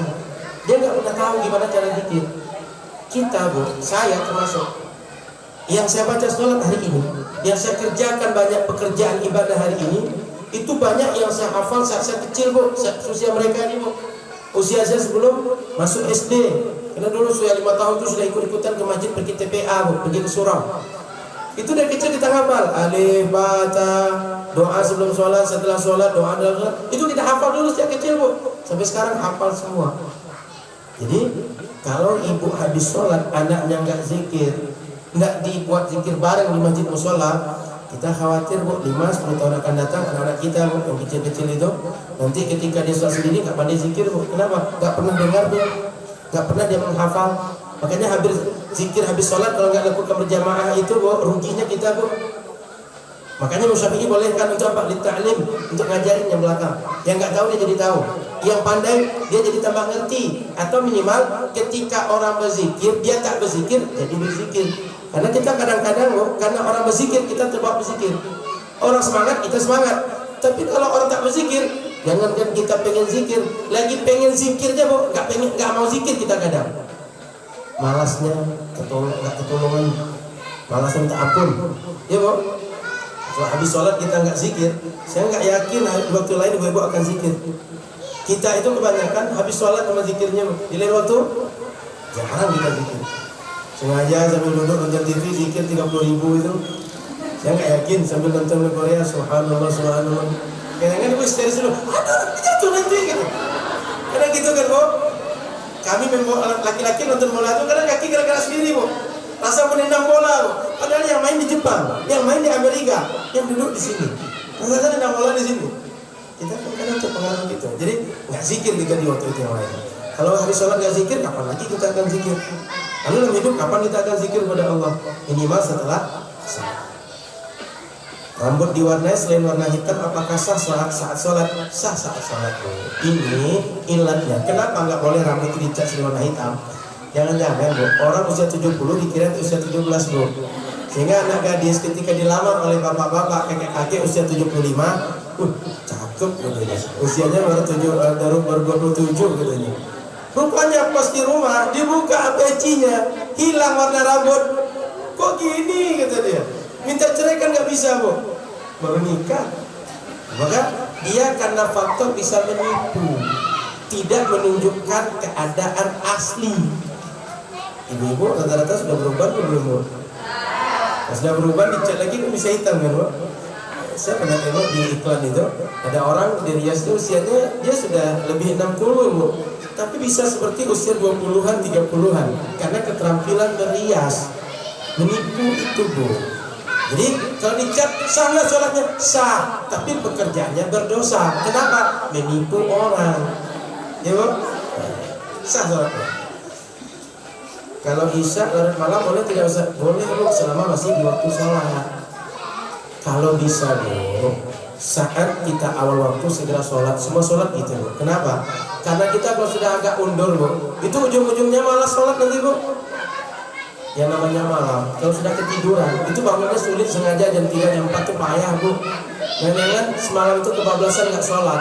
dia nggak pernah tahu gimana cara zikir. Kita bu, saya termasuk yang saya baca sholat hari ini, yang saya kerjakan banyak pekerjaan ibadah hari ini, itu banyak yang saya hafal saat saya kecil bu, usia mereka ini bu, usia saya sebelum masuk SD. Karena dulu saya 5 tahun itu sudah ikut-ikutan ke masjid pergi TPA bu, pergi ke surau. Itu dari kecil kita hafal alif, bata, doa sebelum sholat, setelah sholat, doa dalam sholat. Itu kita hafal dulu sejak kecil bu, sampai sekarang hafal semua. Jadi kalau ibu habis sholat anaknya nggak zikir, nggak dibuat zikir bareng di masjid musola, Kita khawatir Bu, 5-10 tahun akan datang anak-anak kita Bu, yang kecil-kecil itu nanti ketika dia sholat sendiri nggak pandai zikir Bu. Kenapa? Nggak pernah dengar dia, nggak pernah dia menghafal. Makanya habis zikir, habis sholat kalau nggak lakukan berjamaah itu Bu, ruginya kita Bu. Makanya Syafi'i bolehkan untuk apa? Litta'lim, untuk ngajarin yang belakang. Yang nggak tahu dia jadi tahu. Yang pandai dia jadi tambah ngerti. Atau minimal ketika orang berzikir dia tak berzikir jadi berzikir. Karena kita kadang-kadang loh, karena orang berzikir kita terbawa berzikir. Orang semangat kita semangat. Tapi kalau orang tak berzikir, jangankan kita pengen zikir, lagi pengen zikirnya Bu, nggak mau zikir kita kadang. Malasnya, nggak ketolongan, malasnya minta ampun. Ya Bu. Kalau habis sholat kita nggak zikir, saya nggak yakin waktu lain ibu-ibu akan zikir. Kita itu kebanyakan habis sholat sama zikirnya. Di lain waktu jarang kita zikir. Sengaja sambil duduk nonton TV zikir 30.000 itu. Saya nggak yakin sambil nonton Korea, subhanallah, subhanallah. Kadang-kadang ibu histeris dulu, aduh jatuh nanti gitu. Karena gitu kan Bu. Kami laki-laki nonton bola itu kadang kaki gerak-gerak sendiri Bu. Rasa menendang bola Bu. Padahal yang main di Jepang, yang main di Amerika, yang duduk di sini. Rasa nendang bola di sini. Kita kan kadang terpengaruh gitu. Jadi nggak zikir kita di waktu itu yang lain. Kalau hari sholat nggak zikir, kapan lagi kita akan zikir? Lalu dalam hidup kapan kita akan zikir kepada Allah? Minimal setelah sholat. Rambut diwarnai selain warna hitam, apakah sah saat sholat? Sah saat sholat. Ini ilatnya. Kenapa nggak boleh rambut dicat selain warna hitam? Jangan-jangan Bu, orang usia 70 dikira usia 17 Bu. Sehingga anak gadis ketika dilamar oleh bapak-bapak, kakek-kakek usia 75, cakep katanya. Usianya baru 27 katanya. Rupanya pas di rumah dibuka pecinya, hilang warna rambut. Kok gini kata dia. Minta cerai kan nggak bisa Bu. Baru nikah. Maka dia karena faktor bisa menipu, tidak menunjukkan keadaan asli. Ibu-ibu rata-rata sudah berubah atau belum Bu? Sudah berubah dicat lagi kan bisa hitam kan Bu? Saya pernah tengok di iklan itu ada orang di Rias itu usianya dia sudah lebih 60 Bu, tapi bisa seperti usia 20-an 30-an karena keterampilan berias. Menipu itu Bu. Jadi kalau dicat sah nggak sholatnya? Sah, tapi pekerjaannya berdosa. Kenapa? Menipu orang. Ya Bu? Sah sholatnya. Kalau isya larut malam boleh tidak usah? Boleh Bu, selama masih di waktu sholat. Kalau bisa Bu, saat kita awal waktu segera sholat. Semua sholat gitu Bu. Kenapa? Karena kita kalau sudah agak undur Bu, itu ujung-ujungnya malas sholat nanti Bu. Yang namanya malam, kalau sudah ketiduran, itu bangunnya sulit, sengaja jam 3, jam 4 itu payah Bu. Jangan-jangan semalam itu kebablasan nggak sholat.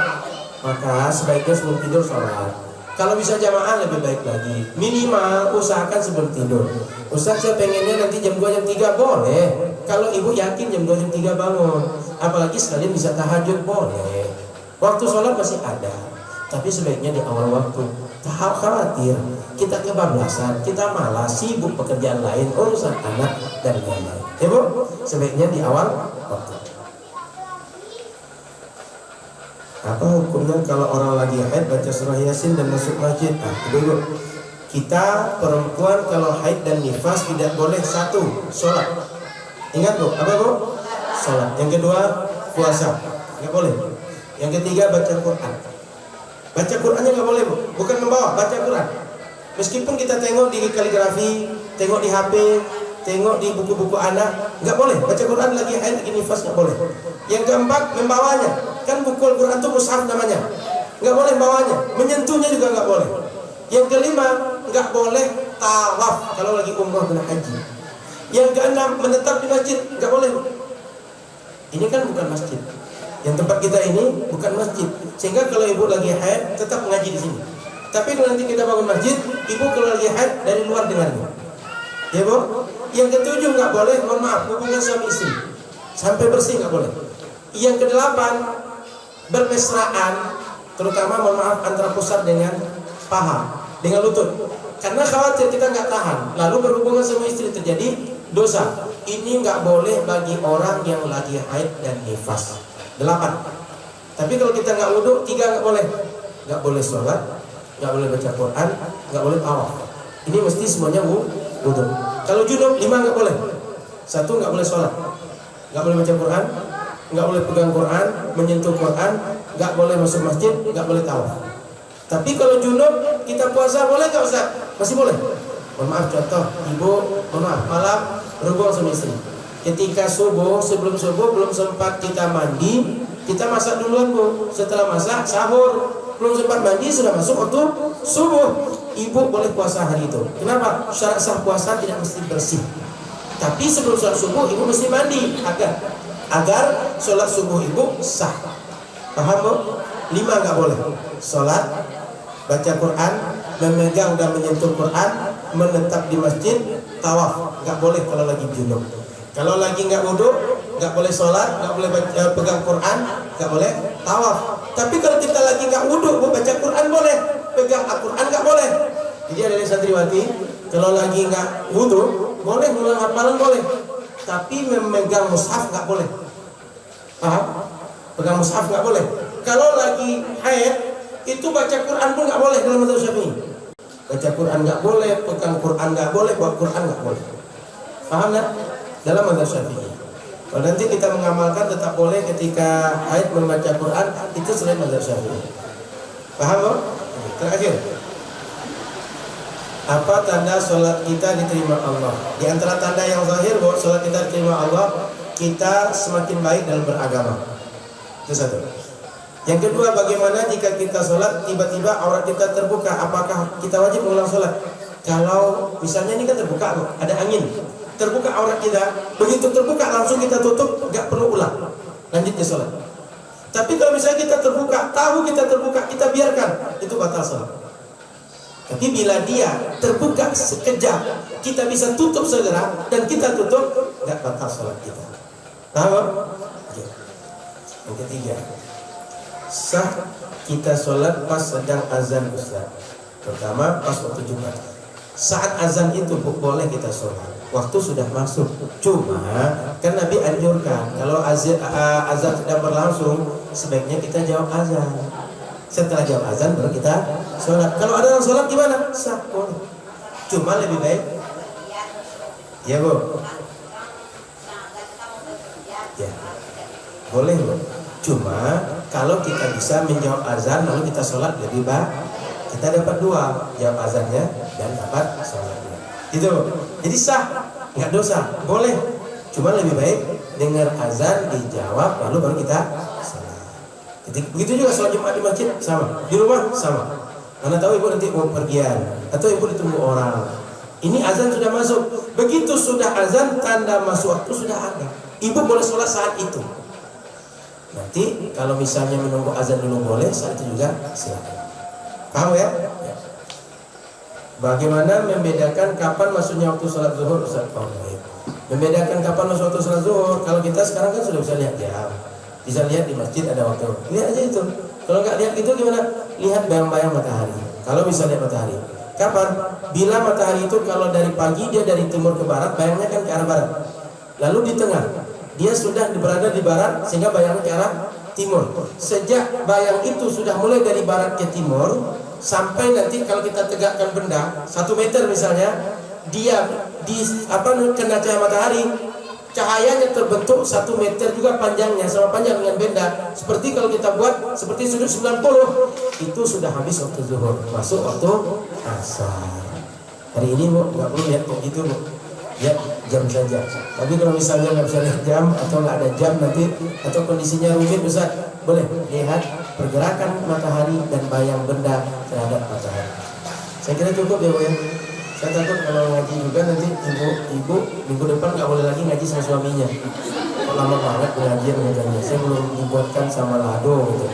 Maka sebaiknya sebelum tidur sholat. Kalau bisa jamaah lebih baik lagi. Minimal usahakan sebelum tidur. Ustaz saya pengennya nanti jam 2 jam 3 boleh. Kalau ibu yakin jam 2 jam 3 bangun. Apalagi sekalian bisa tahajud boleh. Waktu sholat masih ada. Tapi sebaiknya di awal waktu. Tak khawatir kita kebablasan, kita malas, sibuk pekerjaan lain, urusan anak dan lain-lain. Ya Bu, sebaiknya di awal waktu. Apa hukumnya kalau orang lagi haid baca surah Yasin dan masuk masjid? Ibu, kita perempuan kalau haid dan nifas tidak boleh satu sholat. Ingat Bu, apa Bu? Sholat. Yang kedua puasa, nggak boleh. Yang ketiga baca Quran. Baca Qurannya nggak boleh Bu, bukan membawa, baca Quran. Meskipun kita tengok di kaligrafi, tengok di HP, tengok di buku-buku anak, nggak boleh. Baca Quran lagi haid, lagi nifas nggak boleh. Yang keempat membawanya. Kan buku Al-Quran itu mushaf namanya, nggak boleh bawanya, menyentuhnya juga nggak boleh. Yang kelima, nggak boleh tawaf kalau lagi umrah dan haji. Yang keenam, menetap di masjid, nggak boleh. Ini kan bukan masjid. Yang tempat kita ini bukan masjid, sehingga kalau ibu lagi haid tetap ngaji di sini. Tapi kalau nanti kita bangun masjid, ibu kalau lagi haid dari luar dengannya. Ya Bu. Yang ketujuh nggak boleh, mohon maaf, hubungan suami istri sampai bersih nggak boleh. Yang kedelapan, bermesraan, terutama mohon maaf antara pusat dengan paha, dengan lutut, karena khawatir kita nggak tahan, lalu berhubungan sama istri terjadi dosa. Ini nggak boleh bagi orang yang lagi haid dan nifas. 8. Tapi kalau kita nggak wudhu, 3 nggak boleh sholat, nggak boleh baca Quran, nggak boleh tawaf. Ini mesti semuanya wudhu. Kalau junub 5 nggak boleh. 1 nggak boleh sholat. nggak boleh baca Quran, nggak boleh pegang Quran, menyentuh Quran, nggak boleh masuk masjid, nggak boleh tawaf. Tapi kalau junub kita puasa boleh nggak Ustaz? Masih boleh. Mohon maaf contoh, ibu, mohon maaf, malam berhubung sama istri. Ketika subuh, sebelum subuh belum sempat kita mandi, kita masak duluan Bu. Setelah masak sahur, belum sempat mandi sudah masuk waktu subuh. Ibu boleh puasa hari itu. Kenapa? Syarat sah puasa tidak mesti bersih. Tapi sebelum sholat subuh ibu mesti mandi agar sholat subuh ibu sah. Paham Bu? 5 nggak boleh. Sholat, baca Quran, memegang dan menyentuh Quran, menetap di masjid, tawaf. Nggak boleh kalau lagi junub. Kalau lagi nggak wudhu, nggak boleh sholat, nggak boleh pegang Quran, nggak boleh tawaf. Tapi kalau kita lagi nggak wudhu, baca Quran boleh, pegang Al-Quran nggak boleh. Jadi ada santriwati, kalau lagi nggak wudhu, boleh ngulang hafalan boleh, tapi memegang mushaf nggak boleh. Paham? Pegang mushaf nggak boleh. Kalau lagi haid, itu baca Quran pun nggak boleh dalam mazhab Syafi'i. Baca Quran nggak boleh, pegang Quran nggak boleh, bawa Quran nggak boleh. Paham nggak? Dalam mazhab Syafi'i. Kalau nanti kita mengamalkan tetap boleh ketika haid membaca Quran, itu selain mazhab Syafi'i. Paham Bang? Terakhir, apa tanda sholat kita diterima Allah? Di antara tanda yang zahir bahwa sholat kita diterima Allah, kita semakin baik dalam beragama. Itu satu. Yang kedua, bagaimana jika kita sholat tiba-tiba aurat kita terbuka? Apakah kita wajib mengulang sholat? Kalau misalnya ini kan terbuka, ada angin, terbuka aurat kita, begitu terbuka langsung kita tutup, nggak perlu ulang, lanjut ke sholat. Tapi kalau misalnya kita terbuka, tahu kita terbuka, kita biarkan, itu batal sholat. Tapi bila dia terbuka sekejap, kita bisa tutup segera dan kita tutup, nggak batal sholat kita. Tahu? Yang ketiga, sah kita sholat pas sedang azan Ustaz. Pertama pas waktu Jumat. Saat azan itu boleh kita sholat. Waktu sudah masuk. Cuma kan Nabi anjurkan kalau azan sedang berlangsung, sebaiknya kita jawab azan. Setelah jawab azan baru kita sholat. Kalau ada yang sholat gimana? Sah boleh. Cuma lebih baik. Ya Bu. Ya. Boleh Bu. Cuma kalau kita bisa menjawab azan lalu kita sholat lebih baik, kita dapat 2, jawab azannya dan dapat sholatnya. Itu. Jadi sah, nggak dosa, boleh. Cuma lebih baik dengar azan dijawab lalu baru kita sholat. Begitu juga sholat Jumat di masjid sama, di rumah sama. Karena tahu ibu nanti mau pergian atau ibu ditunggu orang. Ini azan sudah masuk. Begitu sudah azan, tanda masuk waktu sudah ada. Ibu boleh sholat saat itu. Nanti kalau misalnya menunggu azan dulu boleh, saat itu juga silakan. Paham ya? Bagaimana membedakan kapan masuknya waktu sholat zuhur? Ustaz, membedakan kapan masuk waktu sholat zuhur? Kalau kita sekarang kan sudah bisa lihat jam, bisa lihat di masjid ada waktu. Lihat aja itu. Kalau nggak lihat gitu gimana? Lihat bayang-bayang matahari. Kalau bisa lihat matahari, kapan? Bila matahari itu kalau dari pagi dia dari timur ke barat, bayangnya kan ke arah barat. Lalu di tengah dia sudah berada di barat sehingga bayangnya ke arah timur. Sejak bayang itu sudah mulai dari barat ke timur sampai nanti kalau kita tegakkan benda 1 meter misalnya, dia kena cahaya matahari, cahayanya terbentuk 1 meter juga panjangnya sama panjang dengan benda. Seperti kalau kita buat seperti sudut 90, itu sudah habis waktu zuhur, masuk waktu asar. Hari ini Bu nggak perlu lihat kok gitu Bu, lihat jam saja. Tapi kalau misalnya nggak bisa lihat jam atau nggak ada jam nanti atau kondisinya rumit Ustaz, boleh lihat pergerakan matahari dan bayang benda terhadap matahari. Saya kira cukup ya Bu ya. Saya takut kalau ngaji juga nanti ibu minggu depan nggak boleh lagi ngaji sama suaminya. Kok lama banget pengajian katanya. Saya belum dibuatkan sama lado gitu.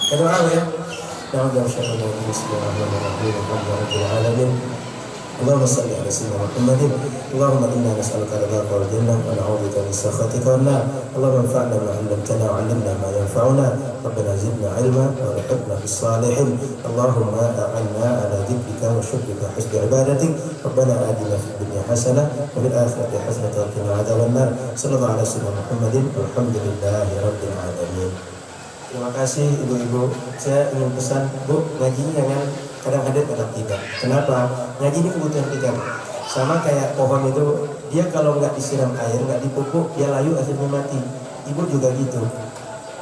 Kita doa ya. Bismillahirrahmanirrahim. Allahumma salli ala sayyidina Muhammadin. Allahumma inna nas'aluka ridhaka wal jannah wa na'udzubika min sakhatika wan nar. Allahumma anfa'na ma 'allamtana wa 'allimna ma yanfa'una. Rabbana zidna 'ilma wa alhiqna bis salihin. Allahumma a'inna ala dhikrika wa syukrika wa husni ibadatik. Rabbana atina fid dunya hasanah wa fil akhirati hasanah wa qina adzaban nar. Sallallahu ala sayyidina Muhammadin walhamdulillahi rabbil alamin. Terima kasih ibu-ibu. Saya ingin pesan Bu, ngajinya jangan kadang hadir kadang tidak. Kenapa? Ngaji ini kebutuhan kita. Sama kayak pohon itu dia kalau nggak disiram air, nggak dipupuk, dia layu akhirnya mati. Ibu juga gitu.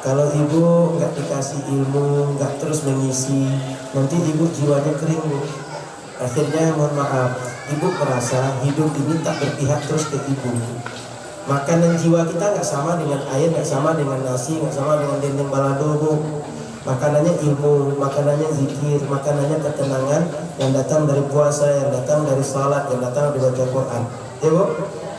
Kalau ibu nggak dikasih ilmu, nggak terus mengisi, nanti ibu jiwanya kering, Bu. Akhirnya mohon maaf, ibu merasa hidup ini tak berpihak terus ke ibu. Makanan jiwa kita nggak sama dengan air, nggak sama dengan nasi, nggak sama dengan dendeng balado, Bu. Makanannya ilmu, makanannya zikir, makanannya ketenangan yang datang dari puasa, yang datang dari salat, yang datang dari baca Quran. Ya, Bu?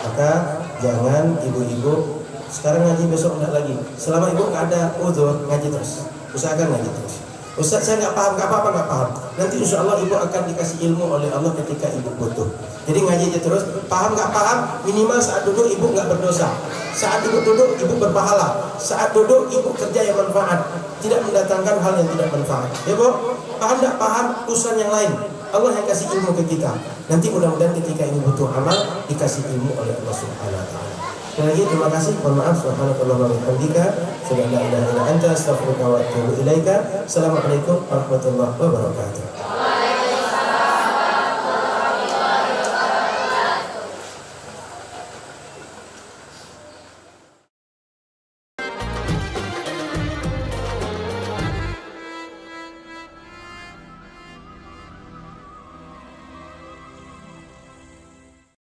Maka jangan ibu-ibu sekarang ngaji, besok enggak lagi. Selama ibu nggak ada uzur, ngaji terus. Usahakan ngaji terus. Ustaz, saya nggak paham, nggak apa-apa, nggak paham. Nanti insya Allah ibu akan dikasih ilmu oleh Allah ketika ibu butuh. Jadi ngaji aja terus. Paham nggak paham, minimal saat duduk ibu nggak berdosa. Saat ibu duduk ibu berpahala. Saat duduk ibu kerja yang manfaat, tidak mendatangkan hal yang tidak manfaat. Ya, Bu? Paham nggak paham, urusan yang lain. Allah yang kasih ilmu ke kita. Nanti mudah-mudahan ketika ibu butuh amal, dikasih ilmu oleh Allah Subhanahu Wa Taala. Sekali lagi terima kasih, mohon maaf, subhanallahi wa bihamdika, asyhadu an la ilaha illa anta, astaghfiruka wa atubu ilaika. Assalamualaikum warahmatullahi wabarakatuh.